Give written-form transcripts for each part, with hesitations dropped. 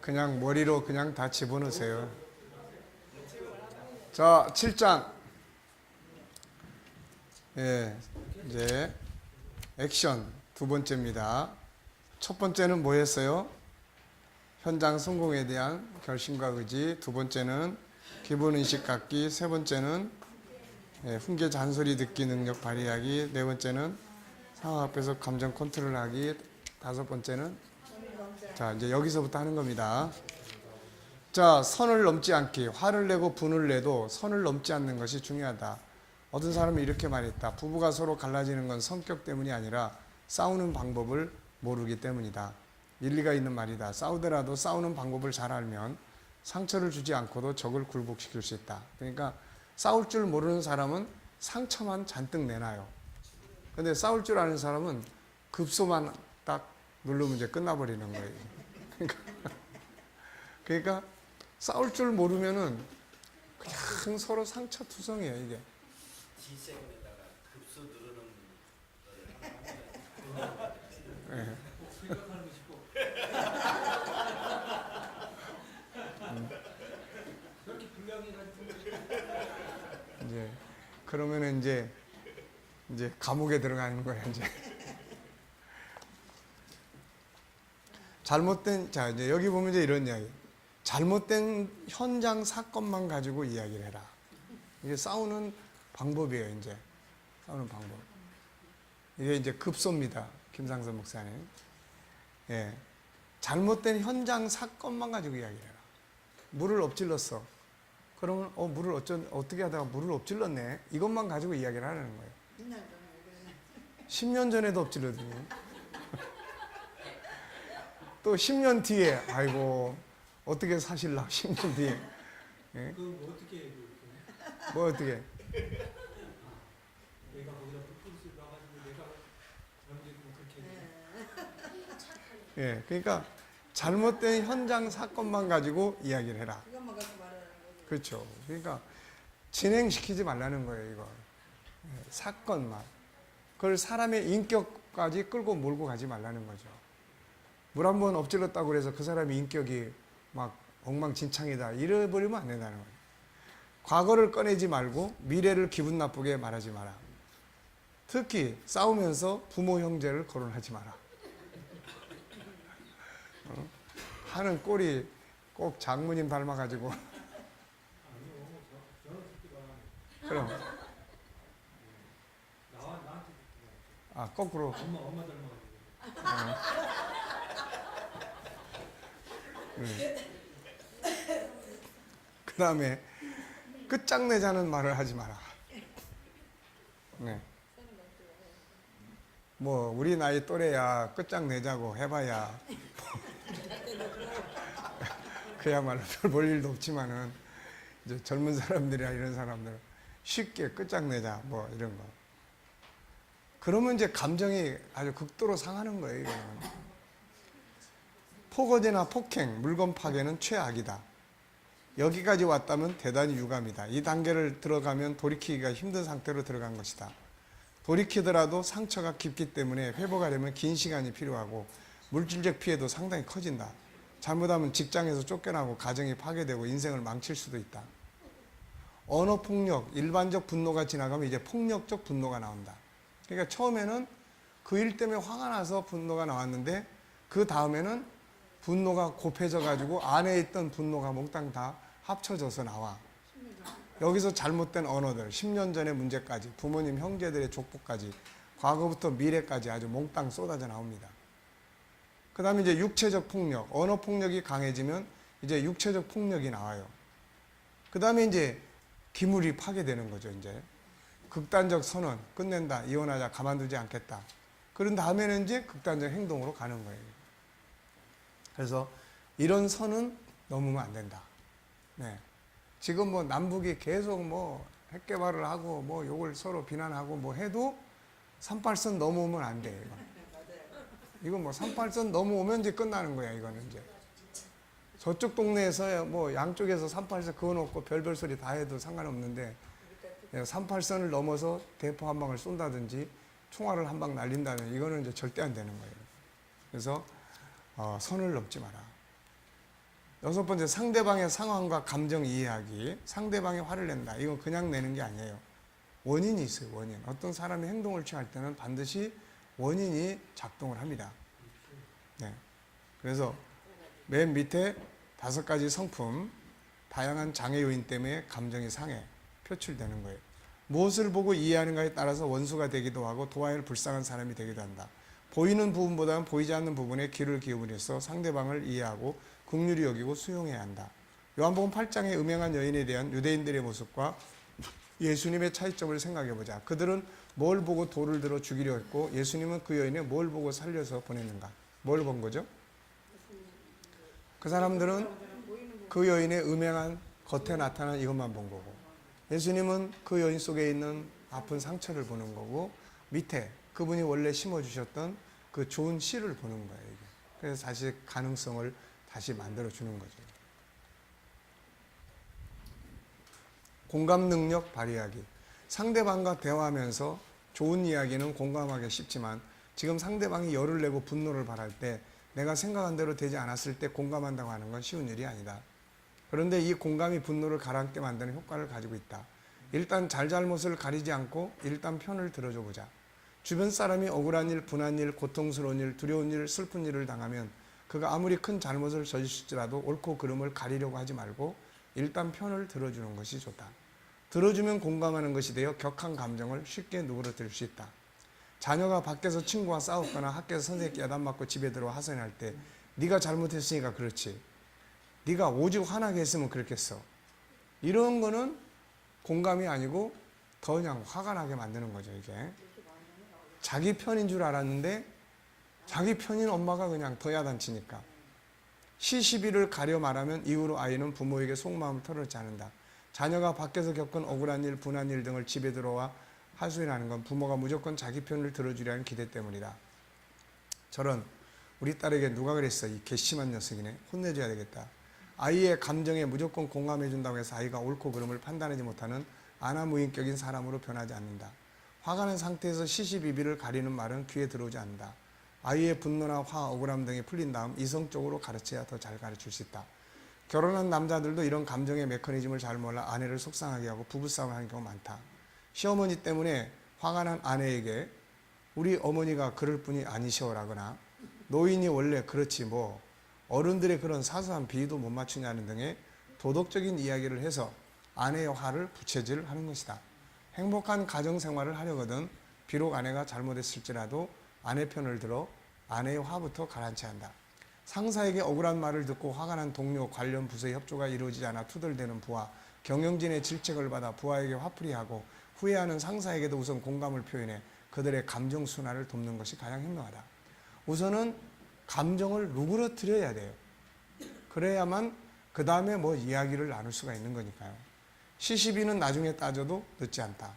그냥 머리로 그냥 다 집어넣으세요. 자, 7장. 예, 이제 액션 두 번째입니다. 첫 번째는 뭐였어요? 현장 성공에 대한 결심과 의지. 두 번째는 기본 의식 갖기. 세 번째는 훈계 잔소리 듣기 능력 발휘하기. 네 번째는 상황 앞에서 감정 컨트롤하기. 다섯 번째는 자, 이제 여기서부터 하는 겁니다. 자, 선을 넘지 않기. 화를 내고 분을 내도 선을 넘지 않는 것이 중요하다. 어떤 사람이 이렇게 말했다. 부부가 서로 갈라지는 건 성격 때문이 아니라 싸우는 방법을 모르기 때문이다. 일리가 있는 말이다. 싸우더라도 싸우는 방법을 잘 알면 상처를 주지 않고도 적을 굴복시킬 수 있다. 그러니까 싸울 줄 모르는 사람은 상처만 잔뜩 내놔요. 근데 싸울 줄 아는 사람은 급소만 딱 누르면 이제 끝나버리는 거예요. 그러니까 싸울 줄 모르면은 그냥 서로 상처투성이에요, 이게. G7에다가 급수 누르는 거를 네. 생각하는 거 싶고 그렇게 분량이 이제 그러면은 이제 감옥에 들어가는 거예요, 이제. 잘못된, 자, 이제 여기 보면 이제 이런 이야기. 잘못된 현장 사건만 가지고 이야기를 해라. 이게 싸우는 방법이에요, 이제. 싸우는 방법. 이게 이제 급소입니다. 김상선 목사님. 예. 잘못된 현장 사건만 가지고 이야기를 해라. 물을 엎질렀어. 그러면, 물을 어떻게 하다가 물을 엎질렀네. 이것만 가지고 이야기를 하라는 거예요. 10년 전에도 엎질러더니. 또 10년 뒤에, 아이고, 어떻게 사실라, 10년 뒤에. 예? 그럼 어떻게 뭐 어떻게? 내가 거기다 불빛을 놔가지고 내가 잘못했으면 그렇게 예, 그러니까 잘못된 현장 사건만 가지고 이야기를 해라. 그것만 가지고 말하는 거지. 그렇죠. 그러니까 진행시키지 말라는 거예요, 이거. 예, 사건만. 그걸 사람의 인격까지 끌고 몰고 가지 말라는 거죠. 물 한 번 엎질렀다고 그래서 그 사람의 인격이 막 엉망진창이다. 이래버리면 안 된다는 거예요. 과거를 꺼내지 말고 미래를 기분 나쁘게 말하지 마라. 특히 싸우면서 부모 형제를 거론하지 마라. 하는 꼴이 꼭 장모님 닮아가지고. 그럼. 아, 거꾸로. 엄마 닮아가지고 그 다음에 끝장내자는 말을 하지 마라. 네. 뭐 우리 나이 또래야 끝장내자고 해봐야 그야말로 별 볼 일도 없지만은 이제 젊은 사람들이나 이런 사람들은 쉽게 끝장내자 뭐 이런 거. 그러면 이제 감정이 아주 극도로 상하는 거예요. 이거는. 폭언이나 폭행, 물건 파괴는 최악이다. 여기까지 왔다면 대단히 유감이다. 이 단계를 들어가면 돌이키기가 힘든 상태로 들어간 것이다. 돌이키더라도 상처가 깊기 때문에 회복하려면 긴 시간이 필요하고 물질적 피해도 상당히 커진다. 잘못하면 직장에서 쫓겨나고 가정이 파괴되고 인생을 망칠 수도 있다. 언어폭력, 일반적 분노가 지나가면 이제 폭력적 분노가 나온다. 그러니까 처음에는 그 일 때문에 화가 나서 분노가 나왔는데 그 다음에는 분노가 곱해져 가지고 안에 있던 분노가 몽땅 다 합쳐져서 나와. 여기서 잘못된 언어들, 10년 전의 문제까지, 부모님, 형제들의 족보까지, 과거부터 미래까지 아주 몽땅 쏟아져 나옵니다. 그 다음에 이제 육체적 폭력, 언어 폭력이 강해지면 이제 육체적 폭력이 나와요. 그 다음에 이제 기물이 파괴되는 거죠, 이제. 극단적 선언, 끝낸다, 이혼하자, 가만두지 않겠다. 그런 다음에는 이제 극단적 행동으로 가는 거예요. 그래서 이런 선은 넘으면 안 된다. 네. 지금 뭐 남북이 계속 뭐 핵개발을 하고 뭐 요걸 서로 비난하고 뭐 해도 38선 넘어오면 안 돼, 이건 뭐 38선 넘어오면 이제 끝나는 거야, 이거는 이제. 저쪽 동네에서 뭐 양쪽에서 38선 그어놓고 별별 소리 다 해도 상관없는데 38선을 넘어서 대포 한 방을 쏜다든지 총알을 한 방 날린다면 이거는 이제 절대 안 되는 거예요. 그래서 선을 넘지 마라. 여섯 번째, 상대방의 상황과 감정 이해하기. 상대방이 화를 낸다. 이건 그냥 내는 게 아니에요. 원인이 있어요. 원인. 어떤 사람이 행동을 취할 때는 반드시 원인이 작동을 합니다. 네. 그래서 맨 밑에 5가지 성품, 다양한 장애 요인 때문에 감정이 상해 표출되는 거예요. 무엇을 보고 이해하는가에 따라서 원수가 되기도 하고 도와야 할 불쌍한 사람이 되기도 한다. 보이는 부분보다는 보이지 않는 부분에 귀를 기울여서 상대방을 이해하고 긍휼히 여기고 수용해야 한다. 요한복음 8장의 음행한 여인에 대한 유대인들의 모습과 예수님의 차이점을 생각해 보자. 그들은 뭘 보고 돌을 들어 죽이려 했고 예수님은 그 여인의 뭘 보고 살려서 보냈는가? 뭘 본 거죠? 그 사람들은 그 여인의 음행한 겉에 나타난 이것만 본 거고 예수님은 그 여인 속에 있는 아픈 상처를 보는 거고 밑에 그분이 원래 심어주셨던 그 좋은 씨를 보는 거예요. 이게. 그래서 다시 가능성을 다시 만들어주는 거죠. 공감 능력 발휘하기. 상대방과 대화하면서 좋은 이야기는 공감하기 쉽지만 지금 상대방이 열을 내고 분노를 발할 때 내가 생각한 대로 되지 않았을 때 공감한다고 하는 건 쉬운 일이 아니다. 그런데 이 공감이 분노를 가라앉게 만드는 효과를 가지고 있다. 일단 잘잘못을 가리지 않고 일단 편을 들어줘 보자. 주변 사람이 억울한 일, 분한 일, 고통스러운 일, 두려운 일, 슬픈 일을 당하면 그가 아무리 큰 잘못을 저질지라도 옳고 그름을 가리려고 하지 말고 일단 편을 들어주는 것이 좋다. 들어주면 공감하는 것이 되어 격한 감정을 쉽게 누그러뜨릴 수 있다. 자녀가 밖에서 친구와 싸웠거나 학교에서 선생님께 야단맞고 집에 들어와 하소연할 때 네가 잘못했으니까 그렇지. 네가 오직 화나게 했으면 그렇겠어. 이런 거는 공감이 아니고 더 그냥 화가 나게 만드는 거죠. 이게 자기 편인 줄 알았는데 자기 편인 엄마가 그냥 더 야단치니까. 시시비를 가려 말하면 이후로 아이는 부모에게 속마음을 털어놓지 않는다. 자녀가 밖에서 겪은 억울한 일, 분한 일 등을 집에 들어와 하소연하는 건 부모가 무조건 자기 편을 들어주려는 기대 때문이다. 저런 우리 딸에게 누가 그랬어? 이 괘씸한 녀석이네. 혼내줘야 되겠다. 아이의 감정에 무조건 공감해준다고 해서 아이가 옳고 그름을 판단하지 못하는 아나무인격인 사람으로 변하지 않는다. 화가 난 상태에서 시시비비를 가리는 말은 귀에 들어오지 않는다. 아이의 분노나 화, 억울함 등이 풀린 다음 이성적으로 가르쳐야 더 잘 가르칠 수 있다. 결혼한 남자들도 이런 감정의 메커니즘을 잘 몰라 아내를 속상하게 하고 부부싸움을 하는 경우가 많다. 시어머니 때문에 화가 난 아내에게 우리 어머니가 그럴 분이 아니시오라거나 노인이 원래 그렇지 뭐 어른들의 그런 사소한 비위도 못 맞추냐는 등의 도덕적인 이야기를 해서 아내의 화를 부채질하는 것이다. 행복한 가정생활을 하려거든 비록 아내가 잘못했을지라도 아내 편을 들어 아내의 화부터 가라앉혀야 한다. 상사에게 억울한 말을 듣고 화가 난 동료, 관련 부서의 협조가 이루어지지 않아 투덜대는 부하, 경영진의 질책을 받아 부하에게 화풀이하고 후회하는 상사에게도 우선 공감을 표현해 그들의 감정 순환을 돕는 것이 가장 현명하다. 우선은 감정을 누그러뜨려야 돼요. 그래야만 그 다음에 뭐 이야기를 나눌 수가 있는 거니까요. 시시비는 나중에 따져도 늦지 않다.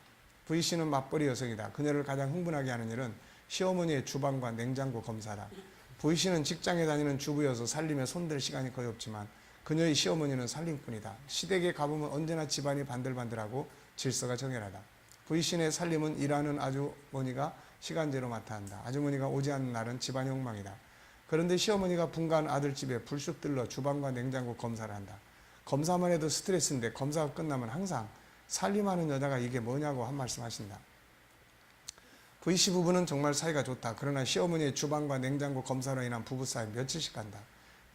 V씨는 맞벌이 여성이다. 그녀를 가장 흥분하게 하는 일은 시어머니의 주방과 냉장고 검사다. V씨는 직장에 다니는 주부여서 살림에 손댈 시간이 거의 없지만 그녀의 시어머니는 살림꾼이다. 시댁에 가보면 언제나 집안이 반들반들하고 질서가 정연하다. V씨의 살림은 일하는 아주머니가 시간제로 맡아 한다. 아주머니가 오지 않는 날은 집안이 엉망이다. 그런데 시어머니가 분가한 아들집에 불쑥 들러 주방과 냉장고 검사를 한다. 검사만 해도 스트레스인데 검사가 끝나면 항상 살림하는 여자가 이게 뭐냐고 한 말씀 하신다. V씨 부부는 정말 사이가 좋다. 그러나 시어머니의 주방과 냉장고 검사로 인한 부부싸움 며칠씩 간다.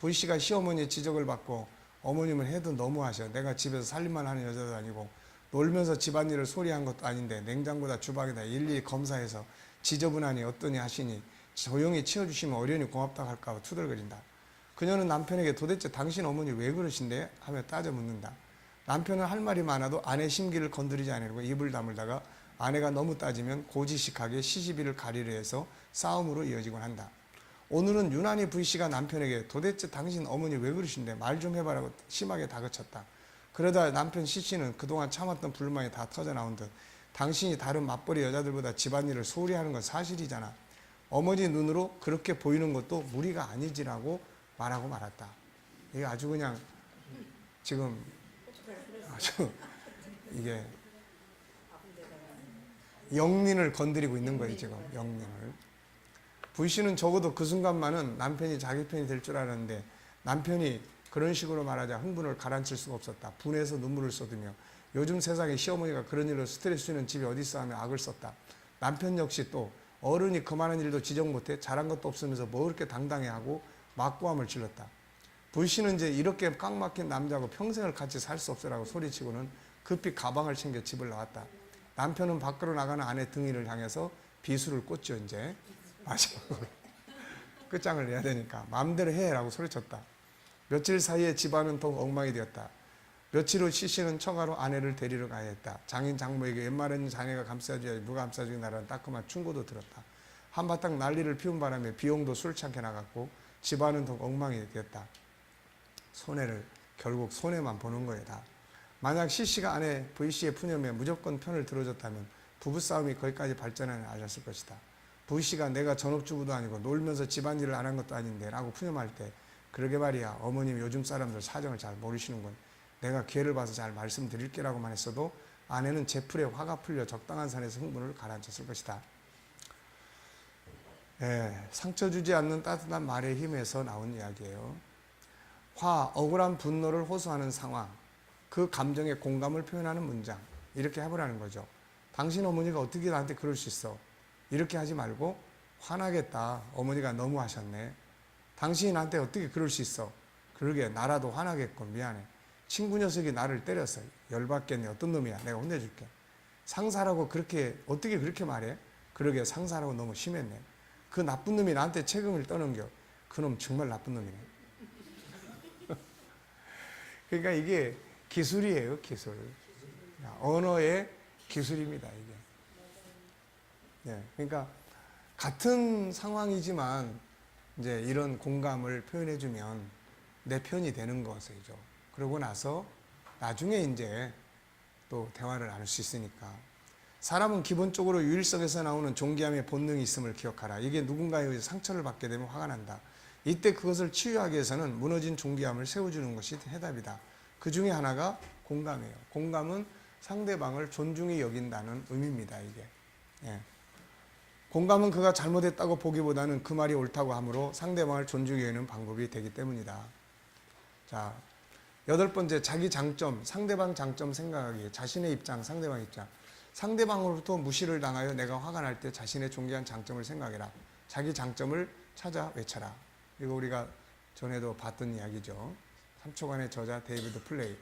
V씨가 시어머니의 지적을 받고 어머님은 해도 너무하셔. 내가 집에서 살림만 하는 여자도 아니고 놀면서 집안일을 소리한 것도 아닌데 냉장고다 주방에다 일일이 검사해서 지저분하니 어떠니 하시니 조용히 치워주시면 어련히 고맙다고 할까 봐 투덜거린다. 그녀는 남편에게 도대체 당신 어머니 왜 그러신대? 하며 따져 묻는다. 남편은 할 말이 많아도 아내 심기를 건드리지 않으려고 입을 다물다가 아내가 너무 따지면 고지식하게 시시비를 가리려 해서 싸움으로 이어지곤 한다. 오늘은 유난히 V씨가 남편에게 도대체 당신 어머니 왜 그러신대? 말 좀 해봐라고 심하게 다그쳤다. 그러다 남편 C씨는 그동안 참았던 불만이 다 터져나온 듯 당신이 다른 맞벌이 여자들보다 집안일을 소홀히 하는 건 사실이잖아. 어머니 눈으로 그렇게 보이는 것도 무리가 아니지라고 말하고 말았다. 이게 아주 그냥 지금 아주 이게 영린을 건드리고 있는 거예요. 지금 영린을. V씨는 적어도 그 순간만은 남편이 자기 편이 될 줄 알았는데 남편이 그런 식으로 말하자 흥분을 가라앉힐 수가 없었다. 분해서 눈물을 쏟으며 요즘 세상에 시어머니가 그런 일로 스트레스 주는 집이 어디 있어 하며 악을 썼다. 남편 역시 또 어른이 그만한 일도 지적 못해 잘한 것도 없으면서 뭐 그렇게 당당해 하고 막고함을 질렀다. 불씨는 이제 이렇게 꽉 막힌 남자하고 평생을 같이 살 수 없으라고 소리치고는 급히 가방을 챙겨 집을 나왔다. 남편은 밖으로 나가는 아내 등이를 향해서 비수를 꽂죠. 이제 마지막으로 끝장을 내야 되니까 마음대로 해라고 소리쳤다. 며칠 사이에 집안은 더욱 엉망이 되었다. 며칠 후 시씨는 처가로 아내를 데리러 가야 했다. 장인 장모에게 웬만한 자네가 감싸줘야지 누가 감싸주냐라는 따끔한 충고도 들었다. 한바탕 난리를 피운 바람에 비용도 술찮게 나갔고 집안은 더욱 엉망이 되었다. 결국 손해만 보는 거다. 만약 시씨가 아내 V씨의 푸념에 무조건 편을 들어줬다면 부부싸움이 거기까지 발전하지 않았을 것이다. V씨가 내가 전업주부도 아니고 놀면서 집안일을 안 한 것도 아닌데 라고 푸념할 때 그러게 말이야 어머님 요즘 사람들 사정을 잘 모르시는군. 내가 기회를 봐서 잘 말씀드릴게라고만 했어도 아내는 제풀에 화가 풀려 적당한 선에서 흥분을 가라앉혔을 것이다. 상처 주지 않는 따뜻한 말의 힘에서 나온 이야기예요. 억울한 분노를 호소하는 상황, 그 감정에 공감을 표현하는 문장 이렇게 해보라는 거죠. 당신 어머니가 어떻게 나한테 그럴 수 있어? 이렇게 하지 말고 화나겠다. 어머니가 너무 하셨네. 당신이 나한테 어떻게 그럴 수 있어? 그러게 나라도 화나겠군. 미안해. 친구 녀석이 나를 때렸어. 열받겠네. 어떤 놈이야. 내가 혼내줄게. 상사라고 어떻게 그렇게 말해? 그러게 상사라고 너무 심했네. 그 나쁜 놈이 나한테 책임을 떠넘겨. 그놈 정말 나쁜 놈이네. 그러니까 이게 기술이에요. 기술. 언어의 기술입니다. 이게. 그러니까 같은 상황이지만 이제 이런 공감을 표현해주면 내 편이 되는 것이죠. 그러고 나서 나중에 이제 또 대화를 나눌 수 있으니까. 사람은 기본적으로 유일성에서 나오는 존귀함의 본능이 있음을 기억하라. 이게 누군가에 의해 상처를 받게 되면 화가 난다. 이때 그것을 치유하기 위해서는 무너진 존귀함을 세워주는 것이 해답이다. 그 중에 하나가 공감이에요. 공감은 상대방을 존중히 여긴다는 의미입니다. 이게. 공감은 그가 잘못했다고 보기보다는 그 말이 옳다고 하므로 상대방을 존중히 여기는 방법이 되기 때문이다. 자, 8번째, 자기 장점, 상대방 장점 생각하기. 자신의 입장, 상대방 입장. 상대방으로부터 무시를 당하여 내가 화가 날 때 자신의 존귀한 장점을 생각해라. 자기 장점을 찾아 외쳐라. 이거 우리가 전에도 봤던 이야기죠. 3초간의 저자 데이비드 플레이.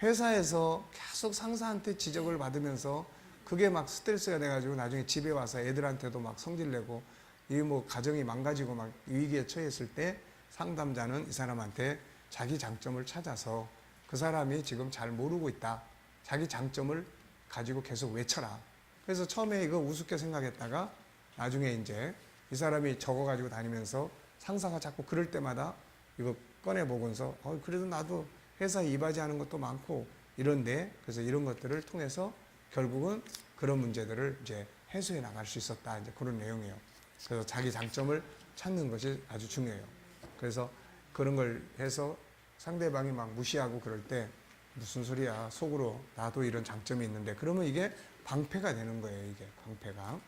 회사에서 계속 상사한테 지적을 받으면서 그게 막 스트레스가 돼가지고 나중에 집에 와서 애들한테도 막 성질내고 이 뭐 가정이 망가지고 막 위기에 처했을 때 상담자는 이 사람한테 자기 장점을 찾아서 그 사람이 지금 잘 모르고 있다. 자기 장점을 가지고 계속 외쳐라. 그래서 처음에 이거 우습게 생각했다가 나중에 이제 이 사람이 적어가지고 다니면서 상사가 자꾸 그럴 때마다 이거 꺼내보면서 그래도 나도 회사에 이바지하는 것도 많고 이런데 그래서 이런 것들을 통해서 결국은 그런 문제들을 이제 해소해 나갈 수 있었다. 이제 그런 내용이에요. 그래서 자기 장점을 찾는 것이 아주 중요해요. 그래서 그런 걸 해서 상대방이 막 무시하고 그럴 때 무슨 소리야. 속으로 나도 이런 장점이 있는데 그러면 이게 방패가 되는 거예요. 이게 방패가.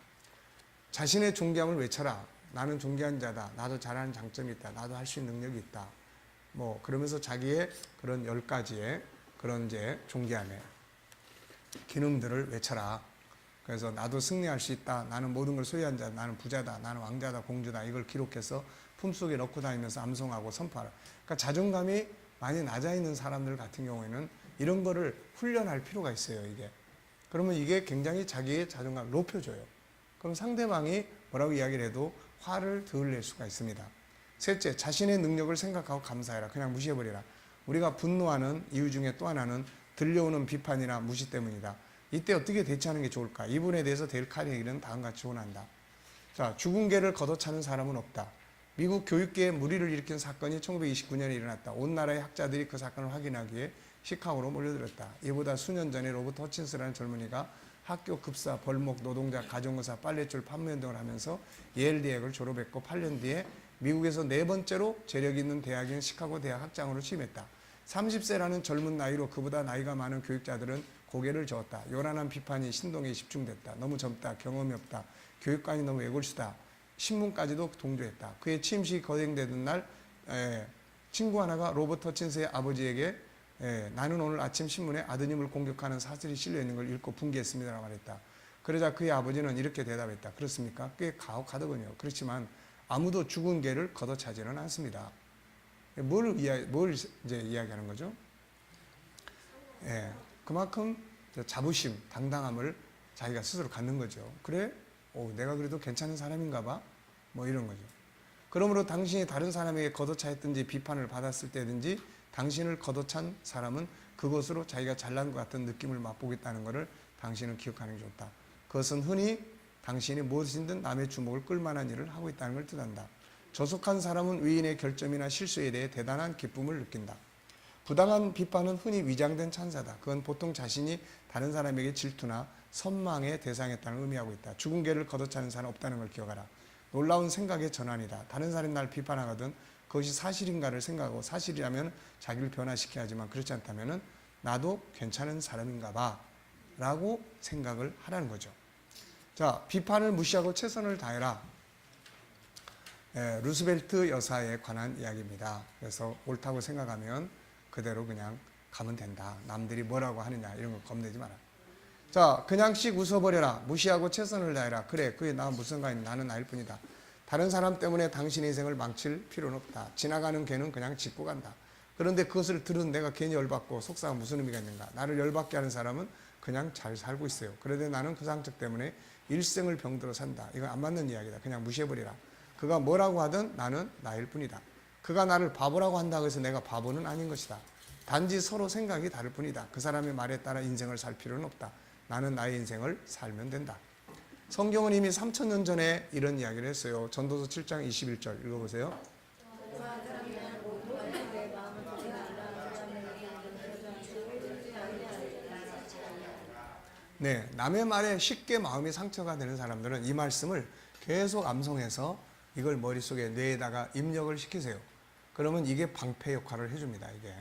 자신의 존귀함을 외쳐라. 나는 존귀한 자다. 나도 잘하는 장점이 있다. 나도 할 수 있는 능력이 있다. 뭐 그러면서 자기의 그런 10가지의 그런 이제 존귀함의 기능들을 외쳐라. 그래서 나도 승리할 수 있다. 나는 모든 걸 소유한 자다. 나는 부자다. 나는 왕자다. 공주다. 이걸 기록해서 품속에 넣고 다니면서 암송하고 선포하라. 그러니까 자존감이 많이 낮아 있는 사람들 같은 경우에는 이런 거를 훈련할 필요가 있어요. 이게. 그러면 이게 굉장히 자기의 자존감을 높여줘요. 그럼 상대방이 뭐라고 이야기를 해도 화를 덜 낼 수가 있습니다. 셋째, 자신의 능력을 생각하고 감사해라. 그냥 무시해버리라. 우리가 분노하는 이유 중에 또 하나는 들려오는 비판이나 무시 때문이다. 이때 어떻게 대처하는 게 좋을까? 이 부분에 대해서 데일 카네기는 다음과 같이 조언한다. 자, 죽은 개를 걷어차는 사람은 없다. 미국 교육계에 물의를 일으킨 사건이 1929년에 일어났다. 온 나라의 학자들이 그 사건을 확인하기 위해 시카고로 몰려들었다. 이보다 수년 전에 로버트 허친스라는 젊은이가 학교 급사, 벌목, 노동자, 가정의사, 빨랫줄, 판매원 등을 하면서 예일 대학을 졸업했고 8년 뒤에 미국에서 4번째로 재력 있는 대학인 시카고 대학 학장으로 취임했다. 30세라는 젊은 나이로 그보다 나이가 많은 교육자들은 고개를 저었다. 요란한 비판이 신동에 집중됐다. 너무 젊다. 경험이 없다. 교육관이 너무 외골수다. 신문까지도 동조했다. 그의 취임식이 거행되던 날 친구 하나가 로버트 허친스의 아버지에게 나는 오늘 아침 신문에 아드님을 공격하는 사실이 실려 있는 걸 읽고 분개했습니다라고 말했다. 그러자 그의 아버지는 이렇게 대답했다. 그렇습니까? 꽤 가혹하더군요. 그렇지만 아무도 죽은 개를 걷어차지는 않습니다. 뭘 이제 이야기하는 거죠? 그만큼 자부심, 당당함을 자기가 스스로 갖는 거죠. 그래? 내가 그래도 괜찮은 사람인가 봐? 뭐 이런 거죠. 그러므로 당신이 다른 사람에게 걷어차였든지 비판을 받았을 때든지 당신을 걷어찬 사람은 그것으로 자기가 잘난 것 같은 느낌을 맛보겠다는 것을 당신은 기억하는 게 좋다. 그것은 흔히 당신이 무엇이든 남의 주목을 끌만한 일을 하고 있다는 걸 뜻한다. 조속한 사람은 위인의 결점이나 실수에 대해 대단한 기쁨을 느낀다. 부당한 비판은 흔히 위장된 찬사다. 그건 보통 자신이 다른 사람에게 질투나 선망의 대상이었다는 의미하고 있다. 죽은 개를 걷어차는 사람은 없다는 걸 기억하라. 놀라운 생각의 전환이다. 다른 사람이 날 비판하거든 그것이 사실인가를 생각하고 사실이라면 자기를 변화시켜야 하지만 그렇지 않다면 나도 괜찮은 사람인가 봐 라고 생각을 하라는 거죠. 자, 비판을 무시하고 최선을 다해라. 루스벨트 여사에 관한 이야기입니다. 그래서 옳다고 생각하면 그대로 그냥 가면 된다. 남들이 뭐라고 하느냐 이런 거 겁내지 마라. 자, 그냥씩 웃어버려라. 무시하고 최선을 다해라. 그래, 그게 나 무슨 상관이 나는 나일 뿐이다. 다른 사람 때문에 당신의 인생을 망칠 필요는 없다. 지나가는 개는 그냥 짚고 간다. 그런데 그것을 들은 내가 괜히 열받고 속상한 무슨 의미가 있는가. 나를 열받게 하는 사람은 그냥 잘 살고 있어요. 그런데 나는 그 상처 때문에 일생을 병들어 산다. 이건 안 맞는 이야기다. 그냥 무시해버리라. 그가 뭐라고 하든 나는 나일 뿐이다. 그가 나를 바보라고 한다고 해서 내가 바보는 아닌 것이다. 단지 서로 생각이 다를 뿐이다. 그 사람의 말에 따라 인생을 살 필요는 없다. 나는 나의 인생을 살면 된다. 성경은 이미 3000년 전에 이런 이야기를 했어요. 전도서 7장 21절 읽어보세요. 네, 남의 말에 쉽게 마음이 상처가 되는 사람들은 이 말씀을 계속 암송해서 이걸 머릿속에 뇌에다가 입력을 시키세요. 그러면 이게 방패 역할을 해줍니다. 이게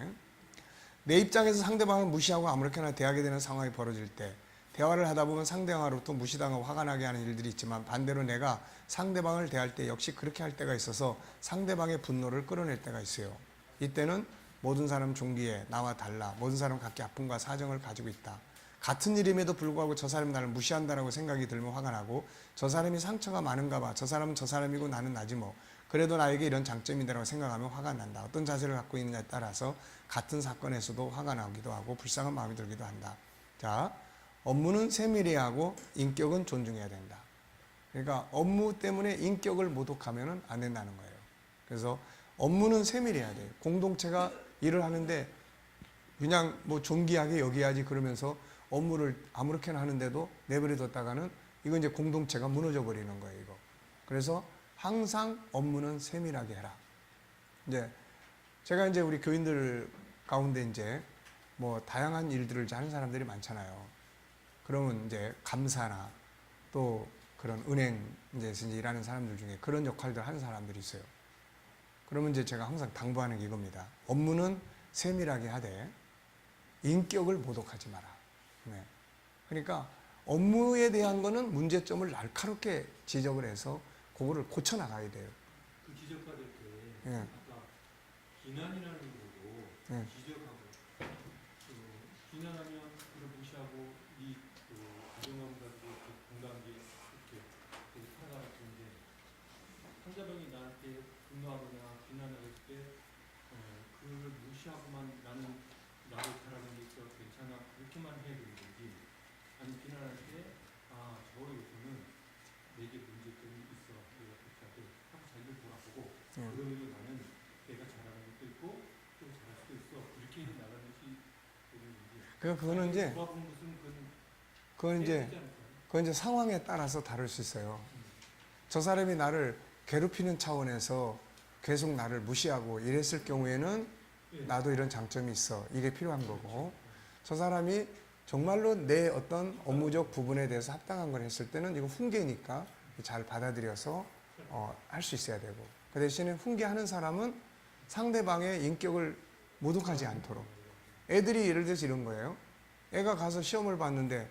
내 입장에서 상대방을 무시하고 아무렇게나 대하게 되는 상황이 벌어질 때 대화를 하다 보면 상대방으로부터 무시당하고 화가 나게 하는 일들이 있지만 반대로 내가 상대방을 대할 때 역시 그렇게 할 때가 있어서 상대방의 분노를 끌어낼 때가 있어요. 이때는 모든 사람 종기에 나와 달라. 모든 사람 각기 아픔과 사정을 가지고 있다. 같은 일임에도 불구하고 저 사람이 나를 무시한다라고 생각이 들면 화가 나고 저 사람이 상처가 많은가 봐. 저 사람은 저 사람이고 나는 나지 뭐. 그래도 나에게 이런 장점이다라고 생각하면 화가 난다. 어떤 자세를 갖고 있느냐에 따라서 같은 사건에서도 화가 나기도 하고 불쌍한 마음이 들기도 한다. 자, 업무는 세밀해야 하고 인격은 존중해야 된다. 그러니까 업무 때문에 인격을 모독하면 안 된다는 거예요. 그래서 업무는 세밀해야 돼요. 공동체가 일을 하는데 그냥 뭐 존귀하게 여겨야지 그러면서 업무를 아무렇게나 하는데도 내버려뒀다가는 이거 이제 공동체가 무너져 버리는 거예요. 이거. 그래서 항상 업무는 세밀하게 해라. 이제 제가 이제 우리 교인들 가운데 이제 뭐 다양한 일들을 하는 사람들이 많잖아요. 그러면 이제 감사나 또 그런 은행에서 이제 일하는 사람들 중에 그런 역할들 하는 사람들이 있어요. 그러면 이제 제가 항상 당부하는 게 이겁니다. 업무는 세밀하게 하되 인격을 모독하지 마라. 네. 그러니까 업무에 대한 거는 문제점을 날카롭게 지적을 해서 그거를 고쳐나가야 돼요. 그 지적받을 때 예. 아까 비난이라는 게 보고 예. 지적하고 비난하면 그걸 무시하고 그 가정하고 가지고 공감하게 이렇게 살아가는 건데 상대방이 나한테 분노하거나 비난하고 있을 때 그걸 무시하고만 나는 나를 살아가는 게 있어 괜찮아 그렇게만 해야 되는 건지 아니 비난할 때 저 요소는 내게 문제점이 있어 내가 그렇게 하고 자기를 돌아보고 그러면 나는 내가 잘하는 것도 있고 좀 잘할 수도 있어 그렇게 나가는 것이 그거는 이제 그건 이제 상황에 따라서 다를 수 있어요. 저 사람이 나를 괴롭히는 차원에서 계속 나를 무시하고 이랬을 경우에는 나도 이런 장점이 있어. 이게 필요한 거고 저 사람이 정말로 내 어떤 업무적 부분에 대해서 합당한 걸 했을 때는 이거 훈계니까 잘 받아들여서 할 수 있어야 되고 그 대신에 훈계하는 사람은 상대방의 인격을 모독하지 않도록 애들이 예를 들어서 이런 거예요. 애가 가서 시험을 봤는데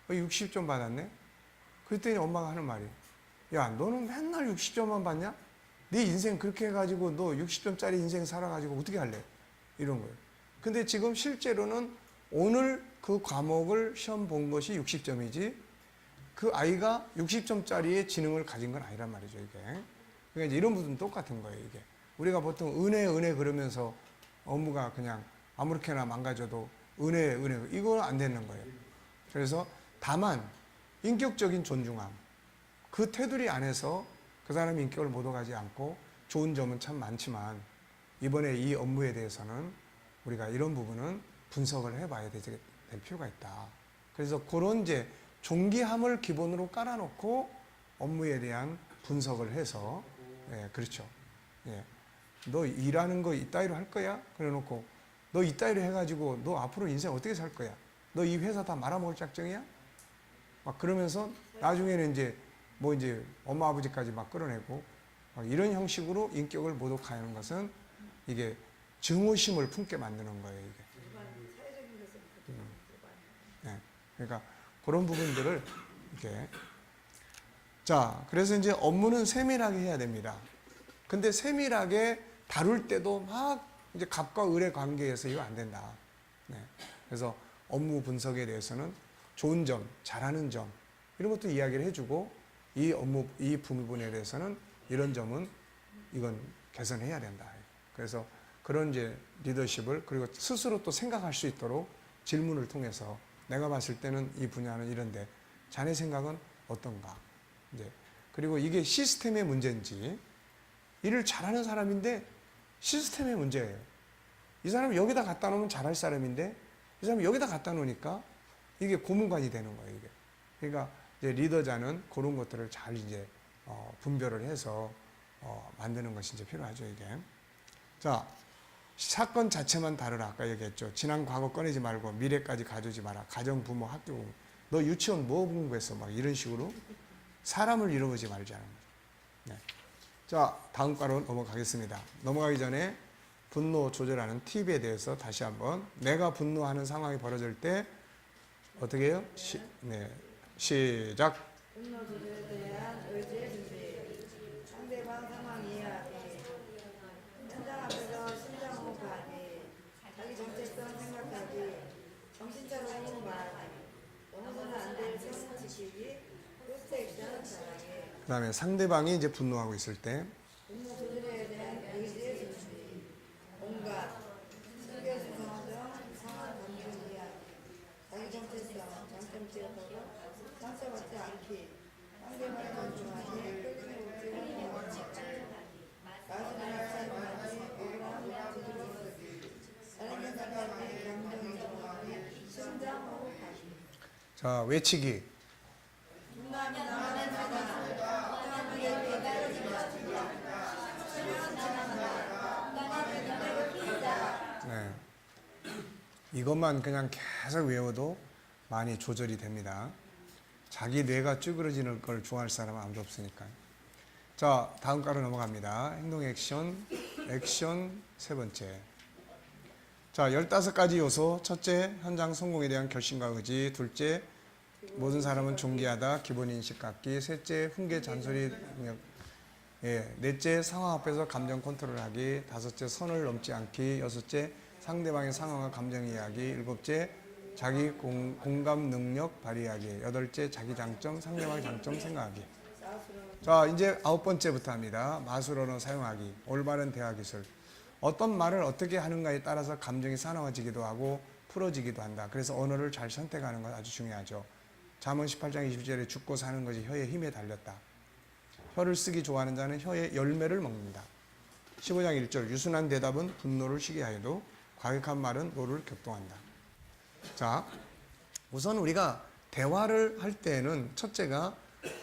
60점 받았네? 그랬더니 엄마가 하는 말이 야 너는 맨날 60점만 받냐? 네 인생 그렇게 해가지고 너 60점짜리 인생 살아가지고 어떻게 할래? 이런 거예요. 근데 지금 실제로는 오늘 그 과목을 시험 본 것이 60점이지 그 아이가 60점짜리의 지능을 가진 건 아니란 말이죠, 이게. 그러니까 이제 이런 부분은 똑같은 거예요, 이게. 우리가 보통 은혜 그러면서 업무가 그냥 아무렇게나 망가져도 은혜 이건 안 되는 거예요. 그래서 다만 인격적인 존중함 그 테두리 안에서 그 사람의 인격을 못 오가지 않고 좋은 점은 참 많지만 이번에 이 업무에 대해서는 우리가 이런 부분은 분석을 해봐야 될 필요가 있다. 그래서 그런 이제 존귀함을 기본으로 깔아놓고 업무에 대한 분석을 해서 예, 그렇죠. 예. 너 일하는 거 이따위로 할 거야? 그래 놓고 너 이따위로 해가지고 너 앞으로 인생 어떻게 살 거야? 너 이 회사 다 말아먹을 작정이야? 막 그러면서 나중에는 이제 뭐 이제 엄마 아버지까지 막 끌어내고 막 이런 형식으로 인격을 모독하는 것은 이게 증오심을 품게 만드는 거예요, 이게. 네. 그러니까 그런 부분들을 이렇게 자, 그래서 이제 업무는 세밀하게 해야 됩니다. 근데 세밀하게 다룰 때도 막 이제 갑과 을의 관계에서 이거 안 된다. 네. 그래서 업무 분석에 대해서는 좋은 점, 잘하는 점 이런 것도 이야기를 해주고 이 업무 이 부분에 대해서는 이런 점은 이건 개선해야 된다. 그래서 그런 이제 리더십을 그리고 스스로 또 생각할 수 있도록 질문을 통해서 내가 봤을 때는 이 분야는 이런데 자네 생각은 어떤가? 이제 그리고 이게 시스템의 문제인지 일을 잘하는 사람인데 시스템의 문제예요. 이 사람이 여기다 갖다 놓으면 잘할 사람인데 이 사람이 여기다 갖다 놓으니까 이게 고문관이 되는 거예요. 이게. 그러니까 이제 리더자는 그런 것들을 잘 이제 분별을 해서 만드는 것이 이제 필요하죠. 이게. 자, 사건 자체만 다루라. 아까 얘기했죠. 지난 과거 꺼내지 말고 미래까지 가두지 마라. 가정, 부모, 학교. 너 유치원 뭐 공부했어? 막 이런 식으로 사람을 잃어보지 말자는 거죠. 네. 자, 다음 과로 넘어가겠습니다. 넘어가기 전에 분노 조절하는 팁에 대해서 다시 한번 내가 분노하는 상황이 벌어질 때 어떻게 해요? 시작. 분노 조절에 대한 의지의 준비. 상대방 상황 이해하기. 현장 앞에서 심장 호흡하기. 자기 정체성 생각하기. 정신 차리고 말하기. 넘어서는 안 될 선 지키기. 포스트 액션 잘하기. 그 다음에 상대방이 이제 분노하고 있을 때 분노 조절에 대한 의지의 준비. 온갖 신경 수정정 상황 감정 이해하기. 자기 정체성 장점 지어서도 상처받지 않기. 상대방을 존중하기. 끌리는 목적을 정하기. 나중에 살아가기. 억울한 뒤집어 쓰기. 다른 생각하기. 감정 이동하기. 심장 호흡하기. 자, 외치기. 분노하면 나만의 사다. 분노하면 떨어지지 마. 수면 지나간다. 분노하면 내가 피자. 네. 이것만 그냥 계속 외워도 많이 조절이 됩니다. 자기 뇌가 쭈그러지는 걸 좋아할 사람은 아무도 없으니까요. 자, 다음 과로 넘어갑니다. 행동 액션 세 번째. 자, 15가지 요소. 첫째, 현장 성공에 대한 결심과 의지. 둘째, 모든 사람은 존귀하다. 기본 인식 갖기. 셋째, 훈계 잔소리 능력. 예, 넷째, 상황 앞에서 감정 컨트롤하기. 다섯째, 선을 넘지 않기. 여섯째, 상대방의 상황과 감정 이해하기. 일곱째, 자기 공감 능력 발휘하기. 여덟째, 자기 장점, 상대방의 장점 생각하기. 자, 이제 9번째부터 합니다. 마술 언어 사용하기. 올바른 대화 기술. 어떤 말을 어떻게 하는가에 따라서 감정이 사나워지기도 하고 풀어지기도 한다. 그래서 언어를 잘 선택하는 건 아주 중요하죠. 잠언 18장 20절에 죽고 사는 것이 혀의 힘에 달렸다. 혀를 쓰기 좋아하는 자는 혀의 열매를 먹는다. 15장 1절 유순한 대답은 분노를 쉬게 하여도 과격한 말은 노를 격동한다. 자, 우선 우리가 대화를 할 때는 첫째가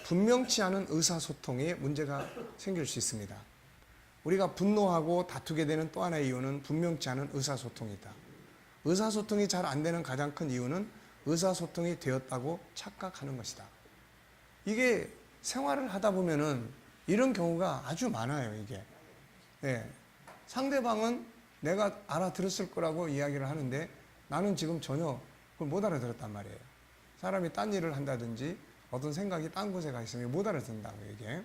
분명치 않은 의사소통에 문제가 생길 수 있습니다. 우리가 분노하고 다투게 되는 또 하나의 이유는 분명치 않은 의사소통이다. 의사소통이 잘 안 되는 가장 큰 이유는 의사소통이 되었다고 착각하는 것이다. 이게 생활을 하다 보면은 이런 경우가 아주 많아요, 이게. 네. 상대방은 내가 알아들었을 거라고 이야기를 하는데 나는 지금 전혀 그걸 못 알아들었단 말이에요. 사람이 딴 일을 한다든지 어떤 생각이 딴 곳에 가 있으면 못 알아듣는다고 이게.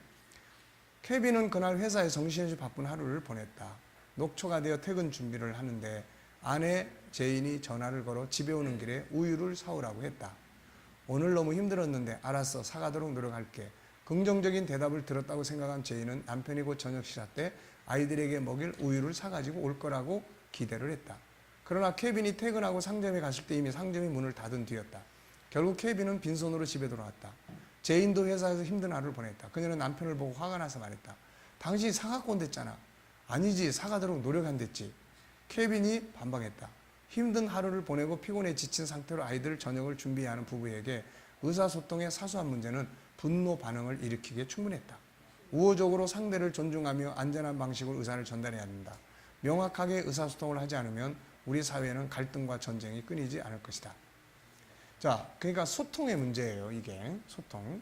케빈은 그날 회사에 정신없이 바쁜 하루를 보냈다. 녹초가 되어 퇴근 준비를 하는데 아내 제인이 전화를 걸어 집에 오는 길에 우유를 사오라고 했다. 오늘 너무 힘들었는데 알았어, 사가도록 노력할게. 긍정적인 대답을 들었다고 생각한 제인은 남편이 곧 저녁 식사 때 아이들에게 먹일 우유를 사가지고 올 거라고 기대를 했다. 그러나 케빈이 퇴근하고 상점에 갔을 때 이미 상점이 문을 닫은 뒤였다. 결국 케빈은 빈손으로 집에 돌아왔다. 제인도 회사에서 힘든 하루를 보냈다. 그녀는 남편을 보고 화가 나서 말했다. 당신이 사갖고 온댔잖아. 아니지, 사가도록 노력한댔지. 케빈이 반박했다. 힘든 하루를 보내고 피곤해 지친 상태로 아이들 저녁을 준비해야 하는 부부에게 의사소통의 사소한 문제는 분노 반응을 일으키기에 충분했다. 우호적으로 상대를 존중하며 안전한 방식으로 의사를 전달해야 한다. 명확하게 의사소통을 하지 않으면 우리 사회는 갈등과 전쟁이 끊이지 않을 것이다. 자, 그러니까 소통의 문제예요, 이게. 소통.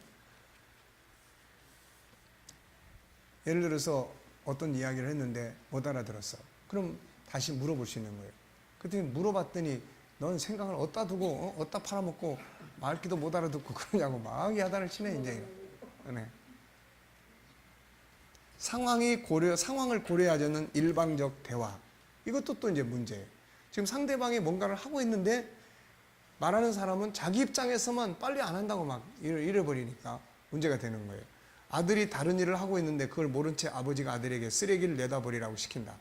예를 들어서 어떤 이야기를 했는데 못 알아들었어. 그럼 다시 물어볼 수 있는 거예요. 그랬더니 물어봤더니 넌 생각을 어디다 두고 어디다 팔아먹고 말귀도 못 알아듣고 그러냐고 막 야단을 치네 이제. 네. 상황을 고려하지 않는 일방적 대화. 이것도 또 이제 문제예요. 지금 상대방이 뭔가를 하고 있는데 말하는 사람은 자기 입장에서만 빨리 안 한다고 막 이래버리니까 문제가 되는 거예요. 아들이 다른 일을 하고 있는데 그걸 모른 채 아버지가 아들에게 쓰레기를 내다 버리라고 시킨다.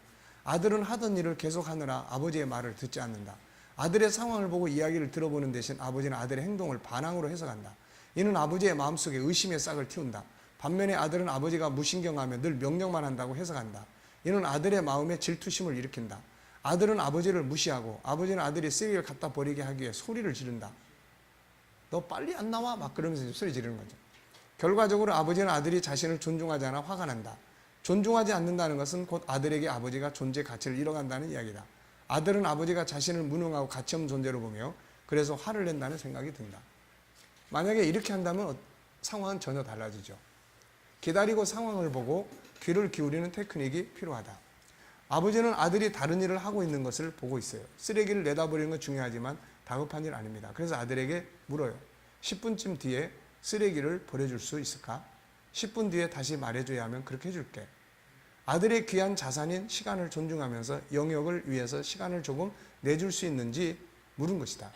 아들은 하던 일을 계속하느라 아버지의 말을 듣지 않는다. 아들의 상황을 보고 이야기를 들어보는 대신 아버지는 아들의 행동을 반항으로 해석한다. 이는 아버지의 마음속에 의심의 싹을 틔운다. 반면에 아들은 아버지가 무신경하며 늘 명령만 한다고 해석한다. 이는 아들의 마음에 질투심을 일으킨다. 아들은 아버지를 무시하고 아버지는 아들이 쓰레기를 갖다 버리게 하기 위해 소리를 지른다. 너 빨리 안 나와? 막 그러면서 소리 지르는 거죠. 결과적으로 아버지는 아들이 자신을 존중하지 않아 화가 난다. 존중하지 않는다는 것은 곧 아들에게 아버지가 존재 가치를 잃어간다는 이야기다. 아들은 아버지가 자신을 무능하고 가치없는 존재로 보며 그래서 화를 낸다는 생각이 든다. 만약에 이렇게 한다면 상황은 전혀 달라지죠. 기다리고 상황을 보고 귀를 기울이는 테크닉이 필요하다. 아버지는 아들이 다른 일을 하고 있는 것을 보고 있어요. 쓰레기를 내다버리는 건 중요하지만 다급한 일 아닙니다. 그래서 아들에게 물어요. 10분쯤 뒤에 쓰레기를 버려줄 수 있을까? 10분 뒤에 다시 말해줘야 하면 그렇게 해줄게. 아들의 귀한 자산인 시간을 존중하면서 영역을 위해서 시간을 조금 내줄 수 있는지 물은 것이다.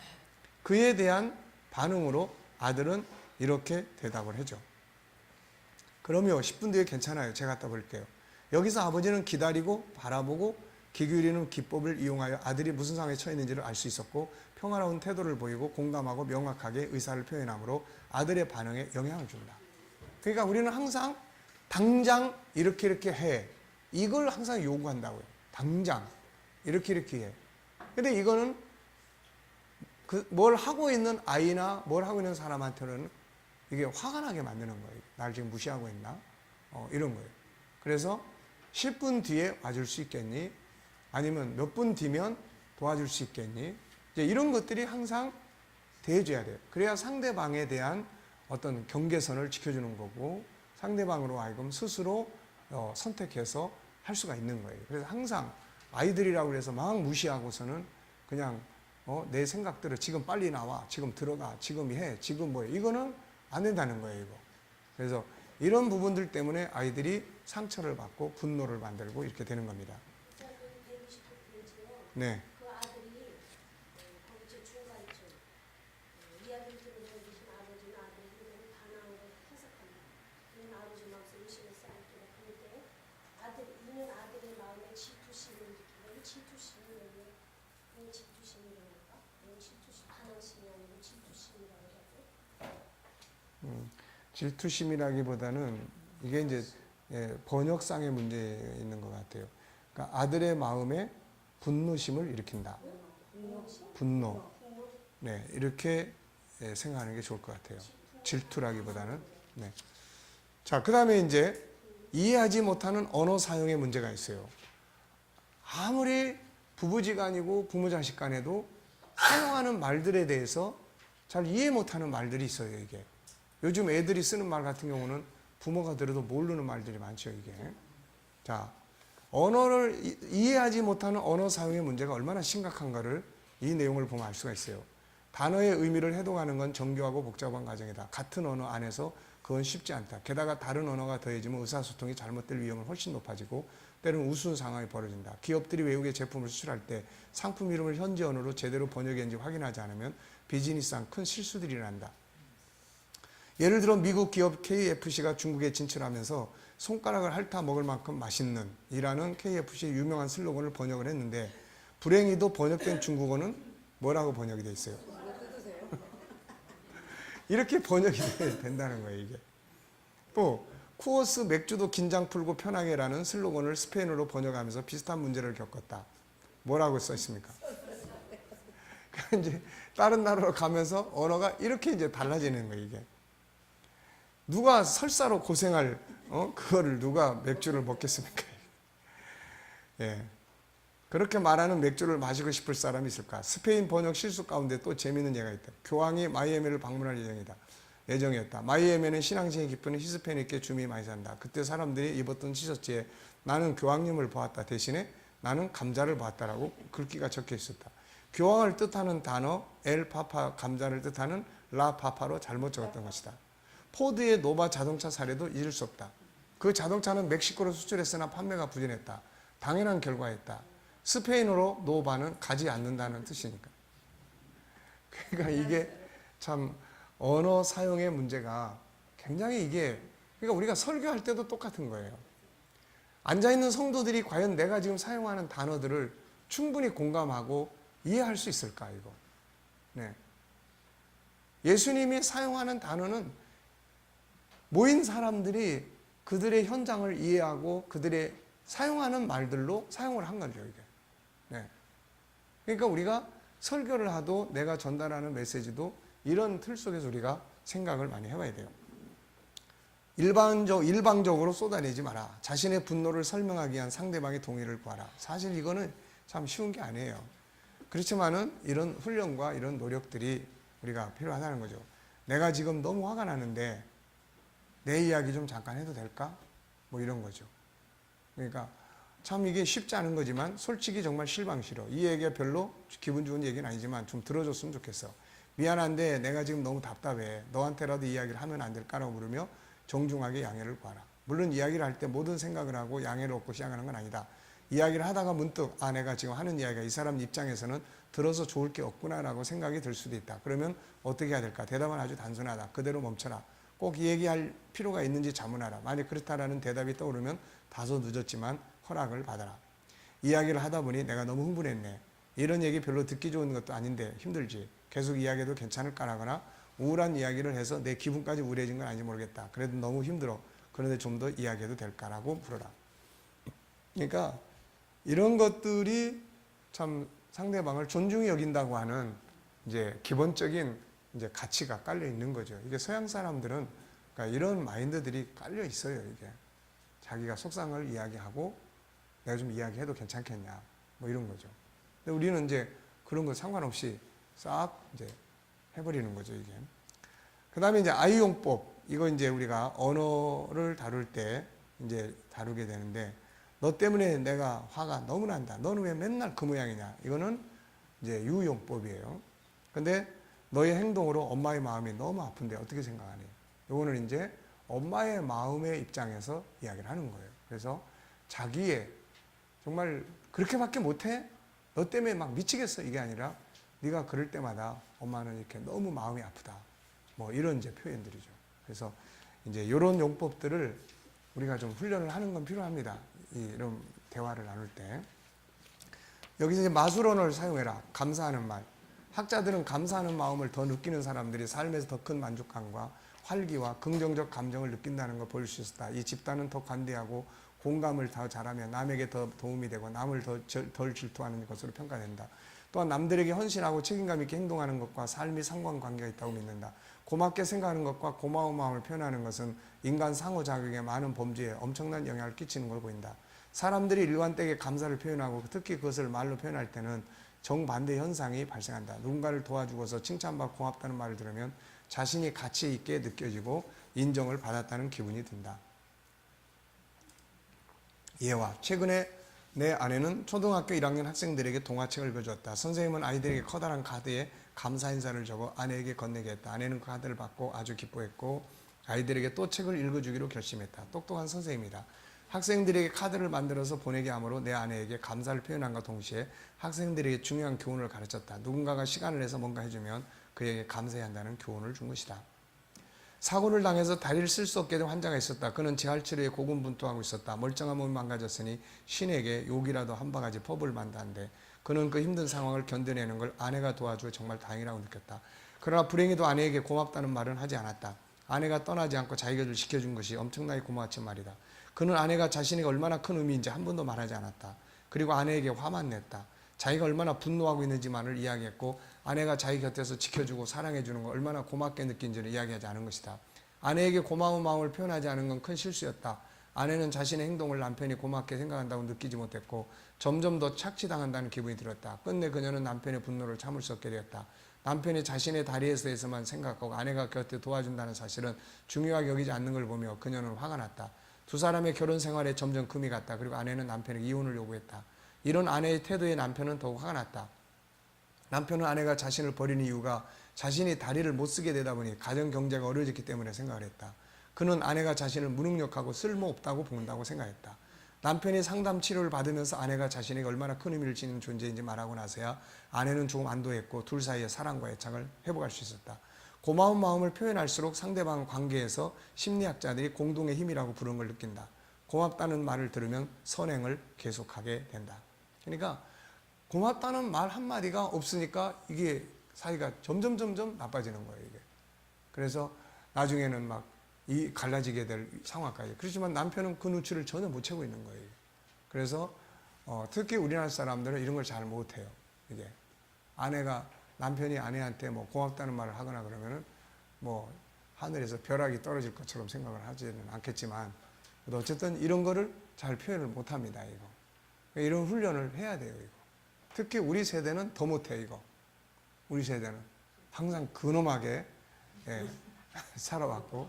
그에 대한 반응으로 아들은 이렇게 대답을 해줘. 그럼요, 10분 뒤에 괜찮아요. 제가 갖다 버릴게요. 여기서 아버지는 기다리고 바라보고 귀 기울이는 기법을 이용하여 아들이 무슨 상황에 처해 있는지를 알 수 있었고 평화로운 태도를 보이고 공감하고 명확하게 의사를 표현함으로 아들의 반응에 영향을 준다. 그러니까 우리는 항상 당장 이렇게 해. 이걸 항상 요구한다고요. 당장 이렇게 해. 근데 이거는 뭘 하고 있는 아이나 뭘 하고 있는 사람한테는 이게 화가 나게 만드는 거예요. 날 지금 무시하고 있나? 이런 거예요. 그래서 10분 뒤에 와줄 수 있겠니? 아니면 몇 분 뒤면 도와줄 수 있겠니? 이제 이런 것들이 항상 대해줘야 돼요. 그래야 상대방에 대한 어떤 경계선을 지켜주는 거고 상대방으로 하여금 스스로 선택해서 할 수가 있는 거예요. 그래서 항상 아이들이라고 해서 막 무시하고서는 그냥 내 생각대로 지금 빨리 나와, 지금 들어가, 지금 해, 지금 뭐해. 이거는 안 된다는 거예요, 이거. 그래서 이런 부분들 때문에 아이들이 상처를 받고 분노를 만들고 이렇게 되는 겁니다. 네. 그 아들이 거기 중간쯤 이야기를 들어주신 아버지는 아들의 행동을 반항으로 해석한다. 이는 아버지 마음속에 의심을 쌓였기를 하는데 이는 아들의 마음에 질투심을 일으킨다. 이 질투심이 왜 질투심이라고 할까? 질투심, 반항심이 아니고 질투심이라고 하죠. 질투심이라기보다는 이게 이제 번역상의 문제에 있는 것 같아요. 그러니까 아들의 마음에 분노심을 일으킨다. 분노. 네, 이렇게 생각하는 게 좋을 것 같아요. 질투라기보다는. 네. 자, 그 다음에 이제 이해하지 못하는 언어 사용의 문제가 있어요. 아무리 부부지간이고 부모자식 간에도 사용하는 말들에 대해서 잘 이해 못하는 말들이 있어요, 이게. 요즘 애들이 쓰는 말 같은 경우는 부모가 들어도 모르는 말들이 많죠, 이게. 자, 언어를 이해하지 못하는 언어 사용의 문제가 얼마나 심각한가를 이 내용을 보면 알 수가 있어요. 단어의 의미를 해동하는 건 정교하고 복잡한 과정이다. 같은 언어 안에서 그건 쉽지 않다. 게다가 다른 언어가 더해지면 의사소통이 잘못될 위험은 훨씬 높아지고 때로는 우스운 상황이 벌어진다. 기업들이 외국에 제품을 수출할 때 상품 이름을 현지 언어로 제대로 번역했는지 확인하지 않으면 비즈니스상 큰 실수들이 일어난다. 예를 들어 미국 기업 KFC가 중국에 진출하면서 손가락을 핥아 먹을 만큼 맛있는 이라는 KFC의 유명한 슬로건을 번역을 했는데 불행히도 번역된 중국어는 뭐라고 번역이 돼 있어요? 이렇게 번역이 된다는 거예요, 이게. 또 쿠어스 맥주도 긴장 풀고 편하게라는 슬로건을 스페인어로 번역하면서 비슷한 문제를 겪었다. 뭐라고 써 있습니까? 이제 다른 나라로 가면서 언어가 이렇게 이제 달라지는 거예요, 이게. 누가 설사로 고생할 그거를 누가 맥주를 먹겠습니까? 예. 그렇게 말하는 맥주를 마시고 싶을 사람이 있을까? 스페인 번역 실수 가운데 또 재미있는 예가 있다. 교황이 마이애미를 방문할 예정이었다. 마이애미는 신앙심이 깊은 히스패닉계 주민이 많이 산다. 그때 사람들이 입었던 티셔츠에 나는 교황님을 보았다 대신에 나는 감자를 보았다라고 글귀가 적혀 있었다. 교황을 뜻하는 단어 엘 파파 감자를 뜻하는 라 파파로 잘못 적었던 것이다. 포드의 노바 자동차 사례도 잊을 수 없다. 그 자동차는 멕시코로 수출했으나 판매가 부진했다. 당연한 결과였다. 스페인어로 노바는 가지 않는다는 뜻이니까. 그러니까 이게 참 언어 사용의 문제가 굉장히 이게 그러니까 우리가 설교할 때도 똑같은 거예요. 앉아있는 성도들이 과연 내가 지금 사용하는 단어들을 충분히 공감하고 이해할 수 있을까 이거. 네. 예수님이 사용하는 단어는 모인 사람들이 그들의 현장을 이해하고 그들의 사용하는 말들로 사용을 한 거죠, 이게. 네. 그러니까 우리가 설교를 하도 내가 전달하는 메시지도 이런 틀 속에서 우리가 생각을 많이 해봐야 돼요. 일방적으로 쏟아내지 마라. 자신의 분노를 설명하기 위한 상대방의 동의를 구하라. 사실 이거는 참 쉬운 게 아니에요. 그렇지만은 이런 훈련과 이런 노력들이 우리가 필요하다는 거죠. 내가 지금 너무 화가 나는데 내 이야기 좀 잠깐 해도 될까? 뭐 이런 거죠. 그러니까 참 이게 쉽지 않은 거지만 솔직히 정말 실망 싫어. 이 얘기가 별로 기분 좋은 얘기는 아니지만 좀 들어줬으면 좋겠어. 미안한데 내가 지금 너무 답답해. 너한테라도 이야기를 하면 안 될까라고 물으며 정중하게 양해를 구하라. 물론 이야기를 할 때 모든 생각을 하고 양해를 얻고 시작하는 건 아니다. 이야기를 하다가 문득 내가 지금 하는 이야기가 이 사람 입장에서는 들어서 좋을 게 없구나라고 생각이 들 수도 있다. 그러면 어떻게 해야 될까? 대답은 아주 단순하다. 그대로 멈춰라. 꼭 얘기할 필요가 있는지 자문하라. 만약 그렇다라는 대답이 떠오르면 다소 늦었지만 허락을 받아라. 이야기를 하다 보니 내가 너무 흥분했네. 이런 얘기 별로 듣기 좋은 것도 아닌데 힘들지. 계속 이야기해도 괜찮을까라거나 우울한 이야기를 해서 내 기분까지 우울해진 건 아닌지 모르겠다. 그래도 너무 힘들어. 그런데 좀 더 이야기해도 될까라고 물어라. 그러니까 이런 것들이 참 상대방을 존중히 여긴다고 하는 이제 기본적인 이제 가치가 깔려 있는 거죠. 이게 서양 사람들은 그러니까 이런 마인드들이 깔려 있어요. 이게 자기가 속상을 이야기하고 내가 좀 이야기해도 괜찮겠냐 뭐 이런 거죠. 근데 우리는 이제 그런 거 상관없이 싹 이제 해버리는 거죠, 이게. 그 다음에 이제 아이용법. 이거 이제 우리가 언어를 다룰 때 이제 다루게 되는데, 너 때문에 내가 화가 너무 난다. 너는 왜 맨날 그 모양이냐. 이거는 이제 유용법이에요. 근데 너의 행동으로 엄마의 마음이 너무 아픈데 어떻게 생각하니? 이거는 이제 엄마의 마음의 입장에서 이야기를 하는 거예요. 그래서 자기의 정말 그렇게밖에 못해? 너 때문에 막 미치겠어. 이게 아니라 네가 그럴 때마다 엄마는 이렇게 너무 마음이 아프다. 뭐 이런 이제 표현들이죠. 그래서 이제 이런 용법들을 우리가 좀 훈련을 하는 건 필요합니다. 이런 대화를 나눌 때. 여기서 이제 마술언어를 사용해라. 감사하는 말. 학자들은 감사하는 마음을 더 느끼는 사람들이 삶에서 더 큰 만족감과 활기와 긍정적 감정을 느낀다는 걸 보일 수 있다. 이 집단은 더 관대하고 공감을 더 잘하며 남에게 더 도움이 되고 남을 덜 질투하는 것으로 평가된다. 또한 남들에게 헌신하고 책임감 있게 행동하는 것과 삶이 상관관계가 있다고 믿는다. 고맙게 생각하는 것과 고마운 마음을 표현하는 것은 인간 상호작용에 많은 범주에 엄청난 영향을 끼치는 걸 보인다. 사람들이 일관되게 감사를 표현하고 특히 그것을 말로 표현할 때는 정반대 현상이 발생한다. 누군가를 도와주고서 칭찬받고 고맙다는 말을 들으면 자신이 가치 있게 느껴지고 인정을 받았다는 기분이 든다. 예화. 최근에 내 아내는 초등학교 1학년 학생들에게 동화책을 읽어주었다. 선생님은 아이들에게 커다란 카드에 감사 인사를 적어 아내에게 건네게 했다. 아내는 그 카드를 받고 아주 기뻐했고 아이들에게 또 책을 읽어주기로 결심했다. 똑똑한 선생님이다. 학생들에게 카드를 만들어서 보내게 함으로 내 아내에게 감사를 표현함과 동시에 학생들에게 중요한 교훈을 가르쳤다. 누군가가 시간을 내서 뭔가 해주면 그에게 감사해야 한다는 교훈을 준 것이다. 사고를 당해서 다리를 쓸 수 없게 된 환자가 있었다. 그는 재활치료에 고군분투하고 있었다. 멀쩡한 몸이 망가졌으니 신에게 욕이라도 한 바가지 퍼부을 만다는데 그는 그 힘든 상황을 견뎌내는 걸 아내가 도와주어 정말 다행이라고 느꼈다. 그러나 불행히도 아내에게 고맙다는 말은 하지 않았다. 아내가 떠나지 않고 자기 곁을 지켜준 것이 엄청나게 고마웠지 말이다. 그는 아내가 자신에게 얼마나 큰 의미인지 한 번도 말하지 않았다. 그리고 아내에게 화만 냈다. 자기가 얼마나 분노하고 있는지만을 이야기했고 아내가 자기 곁에서 지켜주고 사랑해주는 걸 얼마나 고맙게 느낀지를 이야기하지 않은 것이다. 아내에게 고마운 마음을 표현하지 않은 건 큰 실수였다. 아내는 자신의 행동을 남편이 고맙게 생각한다고 느끼지 못했고 점점 더 착취당한다는 기분이 들었다. 끝내 그녀는 남편의 분노를 참을 수 없게 되었다. 남편이 자신의 다리에 대해서만 생각하고 아내가 곁에 도와준다는 사실은 중요하게 여기지 않는 걸 보며 그녀는 화가 났다. 두 사람의 결혼 생활에 점점 금이 갔다. 그리고 아내는 남편에게 이혼을 요구했다. 이런 아내의 태도에 남편은 더욱 화가 났다. 남편은 아내가 자신을 버리는 이유가 자신이 다리를 못 쓰게 되다 보니 가정 경제가 어려워졌기 때문에 생각을 했다. 그는 아내가 자신을 무능력하고 쓸모없다고 본다고 생각했다. 남편이 상담 치료를 받으면서 아내가 자신에게 얼마나 큰 의미를 지니는 존재인지 말하고 나서야 아내는 조금 안도했고 둘 사이의 사랑과 애착을 회복할 수 있었다. 고마운 마음을 표현할수록 상대방 관계에서 심리학자들이 공동의 힘이라고 부르는 걸 느낀다. 고맙다는 말을 들으면 선행을 계속하게 된다. 그러니까 고맙다는 말 한마디가 없으니까 이게 사이가 점점 나빠지는 거예요. 이게. 그래서 나중에는 막 갈라지게 될 상황까지. 그렇지만 남편은 그 눈치를 전혀 못 채고 있는 거예요. 그래서 특히 우리나라 사람들은 이런 걸 잘 못해요. 이게 남편이 아내한테 뭐 고맙다는 말을 하거나 그러면은 뭐 하늘에서 벼락이 떨어질 것처럼 생각을 하지는 않겠지만 어쨌든 이런 거를 잘 표현을 못 합니다. 이거. 이런 훈련을 해야 돼요. 이거. 특히 우리 세대는 더 못해 이거. 우리 세대는 항상 근엄하게 살아왔고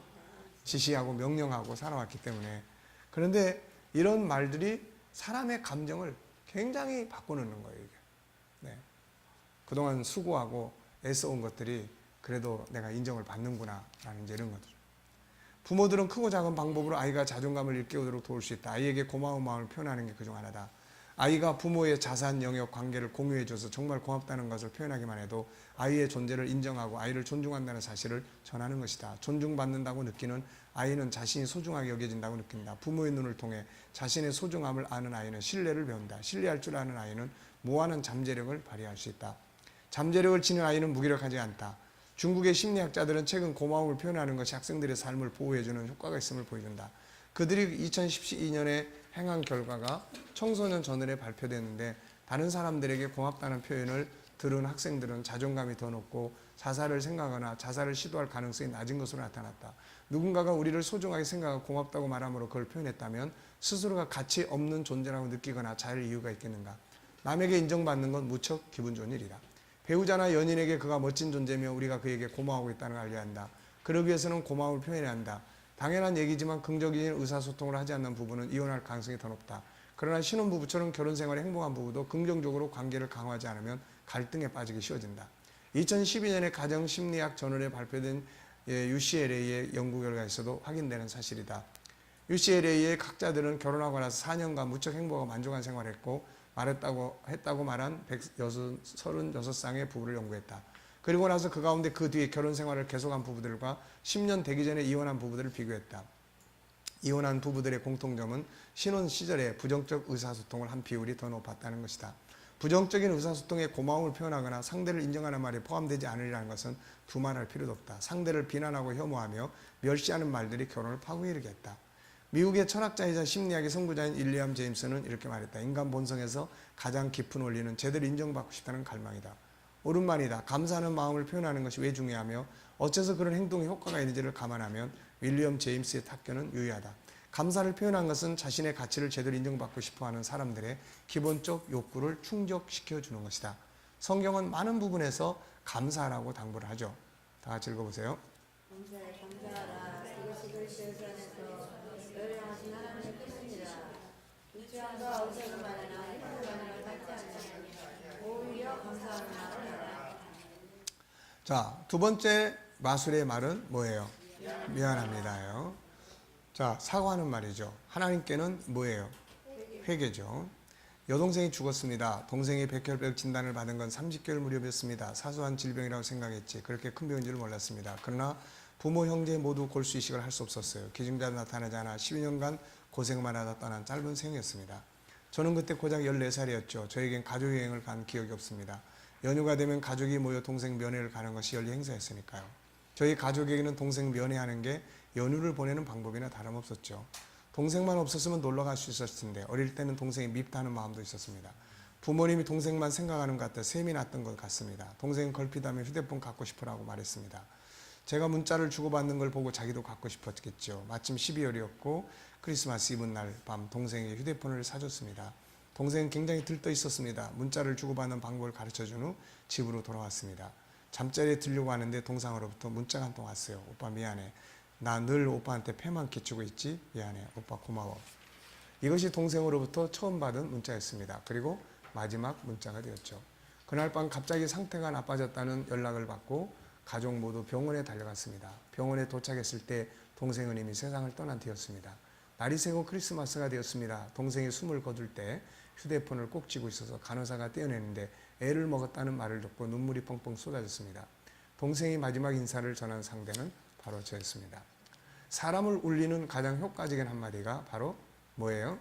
지시하고 명령하고 살아왔기 때문에. 그런데 이런 말들이 사람의 감정을 굉장히 바꿔놓는 거예요. 이게. 네. 그동안 수고하고 애써온 것들이 그래도 내가 인정을 받는구나 라는 이제 이런 것들. 부모들은 크고 작은 방법으로 아이가 자존감을 일깨우도록 도울 수 있다. 아이에게 고마운 마음을 표현하는 게 그중 하나다. 아이가 부모의 자산, 영역, 관계를 공유해줘서 정말 고맙다는 것을 표현하기만 해도 아이의 존재를 인정하고 아이를 존중한다는 사실을 전하는 것이다. 존중받는다고 느끼는 아이는 자신이 소중하게 여겨진다고 느낀다. 부모의 눈을 통해 자신의 소중함을 아는 아이는 신뢰를 배운다. 신뢰할 줄 아는 아이는 무한한 잠재력을 발휘할 수 있다. 잠재력을 지닌 아이는 무기력하지 않다. 중국의 심리학자들은 최근 고마움을 표현하는 것이 학생들의 삶을 보호해주는 효과가 있음을 보여준다. 그들이 2012년에 행한 결과가 청소년 저널에 발표됐는데 다른 사람들에게 고맙다는 표현을 들은 학생들은 자존감이 더 높고 자살을 생각하거나 자살을 시도할 가능성이 낮은 것으로 나타났다. 누군가가 우리를 소중하게 생각하고 고맙다고 말함으로 그걸 표현했다면 스스로가 가치 없는 존재라고 느끼거나 자할 이유가 있겠는가. 남에게 인정받는 건 무척 기분 좋은 일이다. 배우자나 연인에게 그가 멋진 존재며 우리가 그에게 고마워하고 있다는 걸 알려야 한다. 그러기 위해서는 고마움을 표현해야 한다. 당연한 얘기지만 긍정적인 의사소통을 하지 않는 부부는 이혼할 가능성이 더 높다. 그러나 신혼부부처럼 결혼생활에 행복한 부부도 긍정적으로 관계를 강화하지 않으면 갈등에 빠지기 쉬워진다. 2012년에 가정심리학 저널에 발표된 UCLA의 연구 결과에서도 확인되는 사실이다. UCLA의 학자들은 결혼하고 나서 4년간 무척 행복하고 만족한 생활을 했고 했다고 말한 136쌍의 부부를 연구했다. 그리고 나서 그 가운데 그 뒤에 결혼 생활을 계속한 부부들과 10년 되기 전에 이혼한 부부들을 비교했다. 이혼한 부부들의 공통점은 신혼 시절에 부정적 의사소통을 한 비율이 더 높았다는 것이다. 부정적인 의사소통에 고마움을 표현하거나 상대를 인정하는 말이 포함되지 않으리라는 것은 두말할 필요도 없다. 상대를 비난하고 혐오하며 멸시하는 말들이 결혼을 파국에 이르게 했다. 미국의 철학자이자 심리학의 선구자인 윌리엄 제임스는 이렇게 말했다. 인간 본성에서 가장 깊은 원리는 제대로 인정받고 싶다는 갈망이다. 옳은 말이다. 감사하는 마음을 표현하는 것이 왜 중요하며 어째서 그런 행동에 효과가 있는지를 감안하면 윌리엄 제임스의 탁견은 유의하다. 감사를 표현한 것은 자신의 가치를 제대로 인정받고 싶어하는 사람들의 기본적 욕구를 충족시켜주는 것이다. 성경은 많은 부분에서 감사라고 당부를 하죠. 다 같이 읽어보세요. 감사하라. 이것이 그리스도의 안에서 너를 향하신 하나님의 뜻이니라. 유치함과 어리석은 말이나 힘을 말을 받지 않으니 오히려 감사하는 말을 하라. 자, 두 번째 마술의 말은 뭐예요? 미안합니다요. 자, 사과하는 말이죠. 하나님께는 뭐예요? 회개죠. 여동생이 죽었습니다. 동생이 백혈병 진단을 받은 건 30개월 무렵이었습니다. 사소한 질병이라고 생각했지 그렇게 큰 병인 줄 몰랐습니다. 그러나 부모, 형제 모두 골수 이식을 할 수 없었어요. 기증자도 나타나지 않아 12년간 고생만 하다 떠난 짧은 생이었습니다. 저는 그때 고작 14살이었죠. 저에겐 가족여행을 간 기억이 없습니다. 연휴가 되면 가족이 모여 동생 면회를 가는 것이 연례 행사였으니까요. 저희 가족에게는 동생 면회하는 게 연휴를 보내는 방법이나 다름없었죠. 동생만 없었으면 놀러 갈 수 있었을 텐데 어릴 때는 동생이 밉다는 마음도 있었습니다. 부모님이 동생만 생각하는 것 같아 셈이 났던 것 같습니다. 동생은 걸핏하며 휴대폰 갖고 싶으라고 말했습니다. 제가 문자를 주고받는 걸 보고 자기도 갖고 싶었겠죠. 마침 12월이었고 크리스마스 이브 날 밤 동생에게 휴대폰을 사줬습니다. 동생은 굉장히 들떠 있었습니다. 문자를 주고받는 방법을 가르쳐준 후 집으로 돌아왔습니다. 잠자리에 들려고 하는데 동상으로부터 문자가 한 통 왔어요. 오빠 미안해. 나 늘 오빠한테 패만 끼치고 있지? 미안해. 오빠 고마워. 이것이 동생으로부터 처음 받은 문자였습니다. 그리고 마지막 문자가 되었죠. 그날 밤 갑자기 상태가 나빠졌다는 연락을 받고 가족 모두 병원에 달려갔습니다. 병원에 도착했을 때 동생은 이미 세상을 떠난 뒤였습니다. 날이 새고 크리스마스가 되었습니다. 동생이 숨을 거둘 때 휴대폰을 꼭 쥐고 있어서 간호사가 떼어내는데 애를 먹었다는 말을 듣고 눈물이 펑펑 쏟아졌습니다. 동생이 마지막 인사를 전한 상대는 바로 저였습니다. 사람을 울리는 가장 효과적인 한마디가 바로 뭐예요?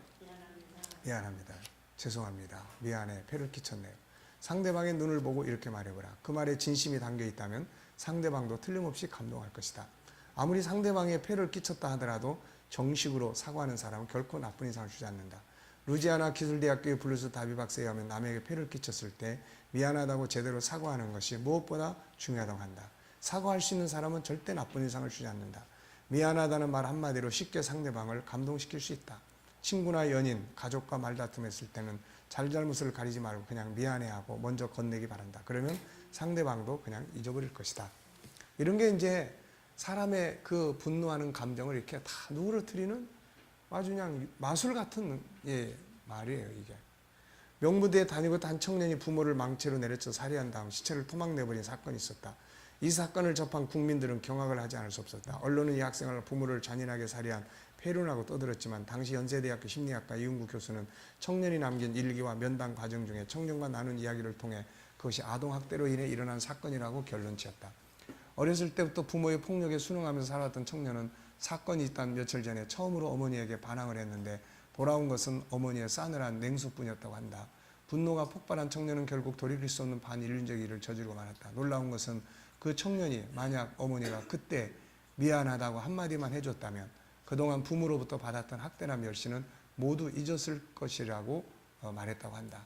미안합니다. 죄송합니다. 미안해. 폐를 끼쳤네요. 상대방의 눈을 보고 이렇게 말해보라. 그 말에 진심이 담겨 있다면 상대방도 틀림없이 감동할 것이다. 아무리 상대방의 폐를 끼쳤다 하더라도 정식으로 사과하는 사람은 결코 나쁜 인상을 주지 않는다. 루지아나 기술대학교의 블루스 다비 박사에 의하면 남에게 폐를 끼쳤을 때 미안하다고 제대로 사과하는 것이 무엇보다 중요하다고 한다. 사과할 수 있는 사람은 절대 나쁜 인상을 주지 않는다. 미안하다는 말 한마디로 쉽게 상대방을 감동시킬 수 있다. 친구나 연인, 가족과 말다툼했을 때는 잘잘못을 가리지 말고 그냥 미안해하고 먼저 건네기 바란다. 그러면 상대방도 그냥 잊어버릴 것이다. 이런 게 이제 사람의 그 분노하는 감정을 이렇게 다 누그러뜨리는 아주 그냥 마술 같은 말이에요, 이게. 명무대에 다니고 한 청년이 부모를 망치로 내려쳐 살해한 다음 시체를 토막내버린 사건이 있었다. 이 사건을 접한 국민들은 경악을 하지 않을 수 없었다. 언론은 이 학생을 부모를 잔인하게 살해한 폐륜하고 떠들었지만 당시 연세대학교 심리학과 이은구 교수는 청년이 남긴 일기와 면담 과정 중에 청년과 나눈 이야기를 통해 그것이 아동학대로 인해 일어난 사건이라고 결론 지었다. 어렸을 때부터 부모의 폭력에 순응하면서 살았던 청년은 사건이 있던 며칠 전에 처음으로 어머니에게 반항을 했는데 돌아온 것은 어머니의 싸늘한 냉소뿐이었다고 한다. 분노가 폭발한 청년은 결국 돌이킬 수 없는 반인륜적 일을 저지르고 말았다. 놀라운 것은 그 청년이 만약 어머니가 그때 미안하다고 한마디만 해줬다면 그동안 부모로부터 받았던 학대나 멸시는 모두 잊었을 것이라고 말했다고 한다.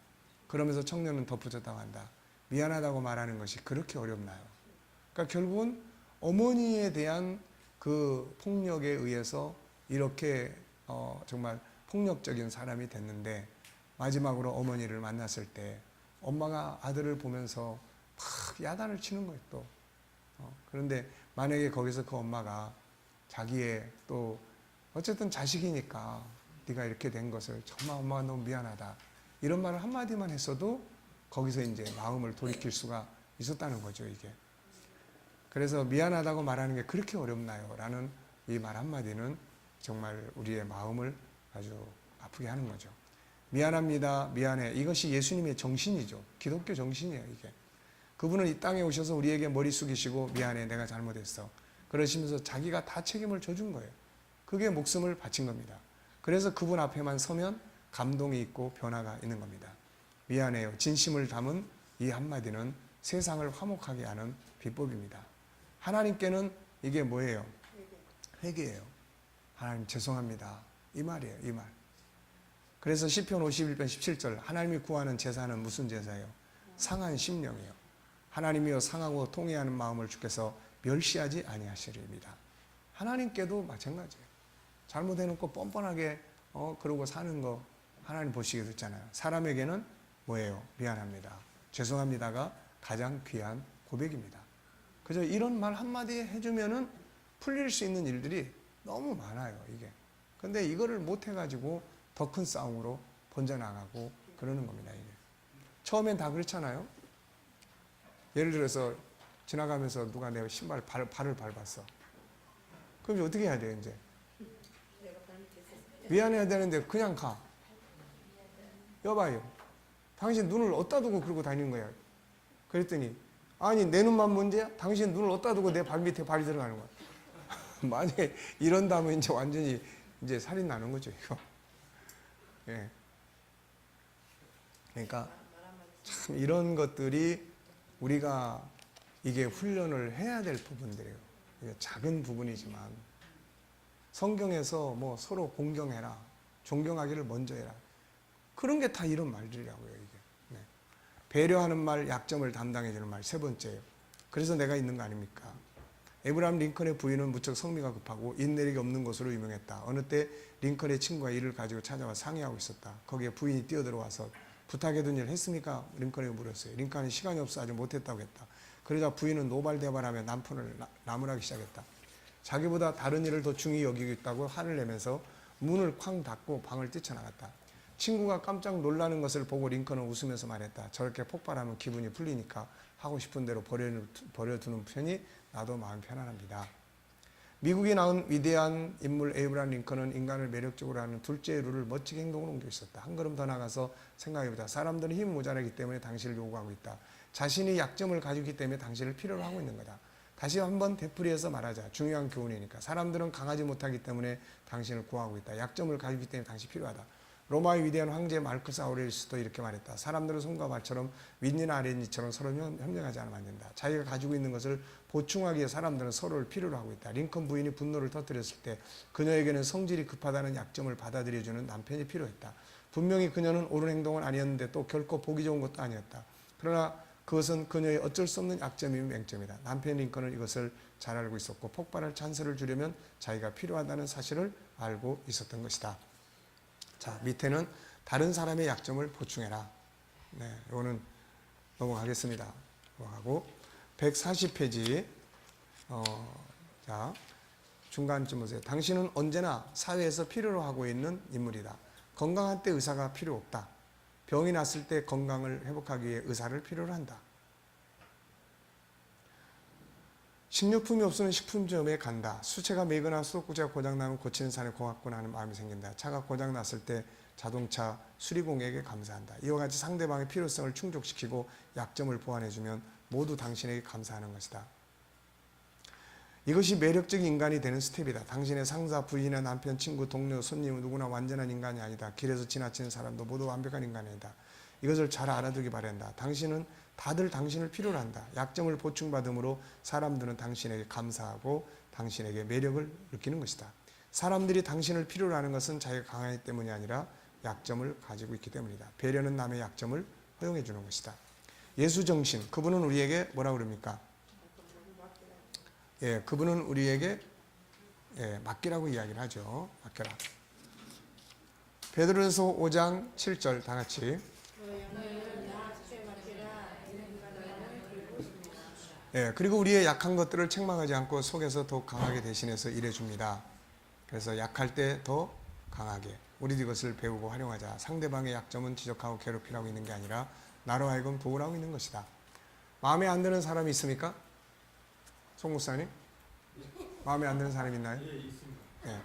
그러면서 청년은 덧붙였다고 한다. 미안하다고 말하는 것이 그렇게 어렵나요? 그러니까 결국은 어머니에 대한 그 폭력에 의해서 이렇게 정말 폭력적인 사람이 됐는데 마지막으로 어머니를 만났을 때 엄마가 아들을 보면서 막 야단을 치는 거예요, 또. 그런데 만약에 거기서 그 엄마가 자기의 또 어쨌든 자식이니까 네가 이렇게 된 것을 정말 엄마가 너무 미안하다. 이런 말을 한마디만 했어도 거기서 이제 마음을 돌이킬 수가 있었다는 거죠, 이게. 그래서 미안하다고 말하는 게 그렇게 어렵나요? 라는 이 말 한마디는 정말 우리의 마음을 아주 아프게 하는 거죠. 미안합니다. 미안해. 이것이 예수님의 정신이죠. 기독교 정신이에요, 이게. 그분은 이 땅에 오셔서 우리에게 머리 숙이시고 미안해. 내가 잘못했어. 그러시면서 자기가 다 책임을 져준 거예요. 그게 목숨을 바친 겁니다. 그래서 그분 앞에만 서면 감동이 있고 변화가 있는 겁니다. 미안해요. 진심을 담은 이 한마디는 세상을 화목하게 하는 비법입니다. 하나님께는 이게 뭐예요? 회개예요. 하나님 죄송합니다. 이 말이에요. 이 말. 그래서 시편 51편 17절 하나님이 구하는 제사는 무슨 제사예요? 상한 심령이에요. 하나님이여 상하고 통회하는 마음을 주께서 멸시하지 아니하시리입니다. 하나님께도 마찬가지예요. 잘못해놓고 뻔뻔하게 그러고 사는 거 하나님 보시기도 있잖아요. 사람에게는 뭐예요? 미안합니다. 죄송합니다가 가장 귀한 고백입니다. 그저 이런 말 한마디 해주면은 풀릴 수 있는 일들이 너무 많아요, 이게. 근데 이거를 못해가지고 더 큰 싸움으로 번져나가고 그러는 겁니다, 이게. 처음엔 다 그렇잖아요. 예를 들어서 지나가면서 누가 내 신발 발을 밟았어. 그럼 이제 어떻게 해야 돼요, 이제? 미안해야 되는데 그냥 가. 여봐요. 당신 눈을 어디다 두고 그러고 다니는 거야. 그랬더니 아니 내 눈만 문제야? 당신 눈을 어디다 두고 내 발 밑에 발이 들어가는 거야. 만약에 이런다면 이제 완전히 이제 살인 나는 거죠, 이거. 예. 그러니까 참 이런 것들이 우리가 이게 훈련을 해야 될 부분들이에요. 이게 작은 부분이지만 성경에서 뭐 서로 공경해라, 존경하기를 먼저 해라. 그런 게 다 이런 말들이라고요, 이게. 네. 배려하는 말, 약점을 담당해주는 말, 세 번째예요. 그래서 내가 있는 거 아닙니까? 에브라함 링컨의 부인은 무척 성미가 급하고 인내력이 없는 것으로 유명했다. 어느 때 링컨의 친구가 일을 가지고 찾아와 상의하고 있었다. 거기에 부인이 뛰어들어와서 부탁해둔 일을 했습니까? 링컨에게 물었어요. 링컨이 시간이 없어 아직 못했다고 했다. 그러자 부인은 노발대발하며 남편을 나무라기 시작했다. 자기보다 다른 일을 더 중히 여기고 있다고 화를 내면서 문을 쾅 닫고 방을 뛰쳐나갔다. 친구가 깜짝 놀라는 것을 보고 링컨은 웃으면서 말했다. 저렇게 폭발하면 기분이 풀리니까 하고 싶은 대로 버려두는 편이 나도 마음 편안합니다. 미국이 낳은 위대한 인물 에이브라함 링컨은 인간을 매력적으로 하는 둘째 룰을 멋지게 행동으로 옮겨 있었다. 한 걸음 더 나가서 생각해보자. 사람들은 힘이 모자라기 때문에 당신을 요구하고 있다. 자신이 약점을 가지고 있기 때문에 당신을 필요로 하고 있는 거다. 다시 한번 되풀이해서 말하자. 중요한 교훈이니까. 사람들은 강하지 못하기 때문에 당신을 구하고 있다. 약점을 가지고 있기 때문에 당신이 필요하다. 로마의 위대한 황제 마르크스 아우렐리우스도 이렇게 말했다. 사람들은 손과 발처럼 윗니나 아랫니처럼 서로 협력하지 않으면 안 된다. 자기가 가지고 있는 것을 보충하기 위해 사람들은 서로를 필요로 하고 있다. 링컨 부인이 분노를 터뜨렸을 때 그녀에게는 성질이 급하다는 약점을 받아들여주는 남편이 필요했다. 분명히 그녀는 옳은 행동은 아니었는데 또 결코 보기 좋은 것도 아니었다. 그러나 그것은 그녀의 어쩔 수 없는 약점이며 맹점이다. 남편 링컨은 이것을 잘 알고 있었고 폭발할 찬스를 주려면 자기가 필요하다는 사실을 알고 있었던 것이다. 자, 밑에는 다른 사람의 약점을 보충해라. 네, 이거는 넘어가겠습니다. 넘어가고 140페이지 자 중간쯤 보세요. 당신은 언제나 사회에서 필요로 하고 있는 인물이다. 건강한 때 의사가 필요 없다. 병이 났을 때 건강을 회복하기 위해 의사를 필요로 한다. 식료품이 없으면 식품점에 간다. 수채가 메거나 수도꼭지가 고장나면 고치는 사람이 고맙구나 하는 마음이 생긴다. 차가 고장났을 때 자동차 수리공에게 감사한다. 이와 같이 상대방의 필요성을 충족시키고 약점을 보완해주면 모두 당신에게 감사하는 것이다. 이것이 매력적인 인간이 되는 스텝이다. 당신의 상사, 부인이나 남편, 친구, 동료, 손님 누구나 완전한 인간이 아니다. 길에서 지나치는 사람도 모두 완벽한 인간이 아니다. 이것을 잘 알아두기 바란다. 당신은 다들 당신을 필요로 한다. 약점을 보충받음으로 사람들은 당신에게 감사하고 당신에게 매력을 느끼는 것이다. 사람들이 당신을 필요로 하는 것은 자기가 강하기 때문이 아니라 약점을 가지고 있기 때문이다. 배려는 남의 약점을 허용해 주는 것이다. 예수정신, 그분은 우리에게 뭐라 그럽니까? 예, 그분은 우리에게 맡기라고 이야기를 하죠. 맡겨라. 베드로전서 5장 7절 다 같이. 예, 그리고 우리의 약한 것들을 책망하지 않고 속에서 더 강하게 대신해서 일해줍니다. 그래서 약할 때 더 강하게 우리도 이것을 배우고 활용하자. 상대방의 약점은 지적하고 괴롭히라고 있는 게 아니라 나로 하여금 도우라고 있는 것이다. 마음에 안 드는 사람이 있습니까? 송 목사님? 마음에 안 드는 사람이 있나요? 예, 있습니다. 예.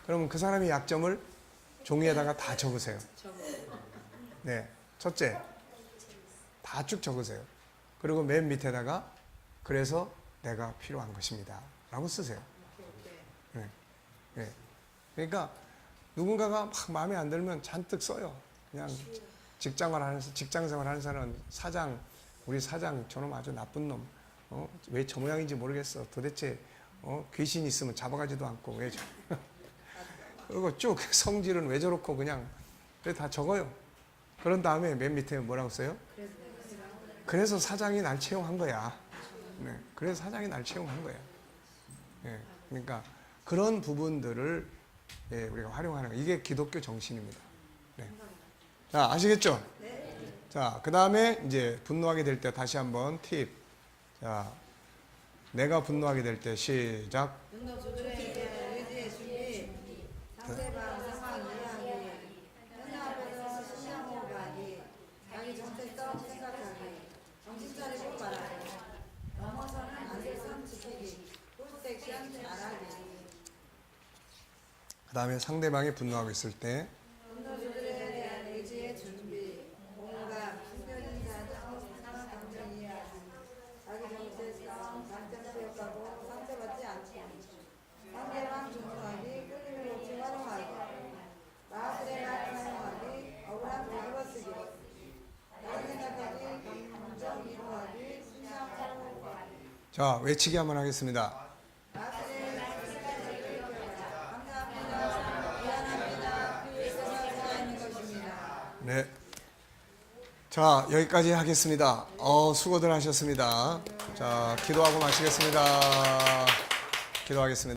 그러면 그 사람의 약점을 종이에다가 다 적으세요. 네, 첫째 다 쭉 적으세요. 그리고 맨 밑에다가 그래서 내가 필요한 것입니다 라고 쓰세요. 네. 네. 그러니까 누군가가 막 마음에 안 들면 잔뜩 써요. 그냥 직장생활 하는 사람은 사장, 우리 사장 저놈 아주 나쁜 놈, 왜 저 모양인지 모르겠어. 도대체 귀신 있으면 잡아가지도 않고 왜 그리고 쭉 성질은 왜 저렇고 그냥 다 적어요. 그런 다음에 맨 밑에 뭐라고 써요? 그래서 사장이 날 채용한 거야. 네, 그래서 사장이 날 채용한 거야. 네, 그러니까 그런 부분들을 우리가 활용하는 거. 이게 기독교 정신입니다. 네. 자, 아시겠죠? 자, 그 다음에 이제 분노하게 될 때 다시 한번 팁. 자, 내가 분노하게 될 때 시작. 분노 조절에 대한 의지의 준비, 상대방 상황 이해하기, 현장 앞에서 심양호흡하기, 자기 정체성 생각하기, 정신 차리고 말하기, 넘어서는 안전성 지키기, 풀섹션 잘하기, 그 다음에 상대방이 분노하고 있을 때 분노들에 대한 의지의 준비, 공감, 숨겨진 사정, 상한 감정 이해하기, 자기 정체성, 단점 기억하고 상처받지 않기, 상대방 존중하기, 끌림을 놓지 활용하기, 마술의 말 사용하기, 억울한 뒤집어 쓰기, 다른 생각하기, 감정 이동하기, 심장 활용하기. 자, 외치기 한번 하겠습니다. 마술의 감사합니다. 미안합니다. 있어서 살아있는 것입니다. 네. 자, 여기까지 하겠습니다. 수고들 하셨습니다. 자, 기도하고 마치겠습니다. 기도하겠습니다.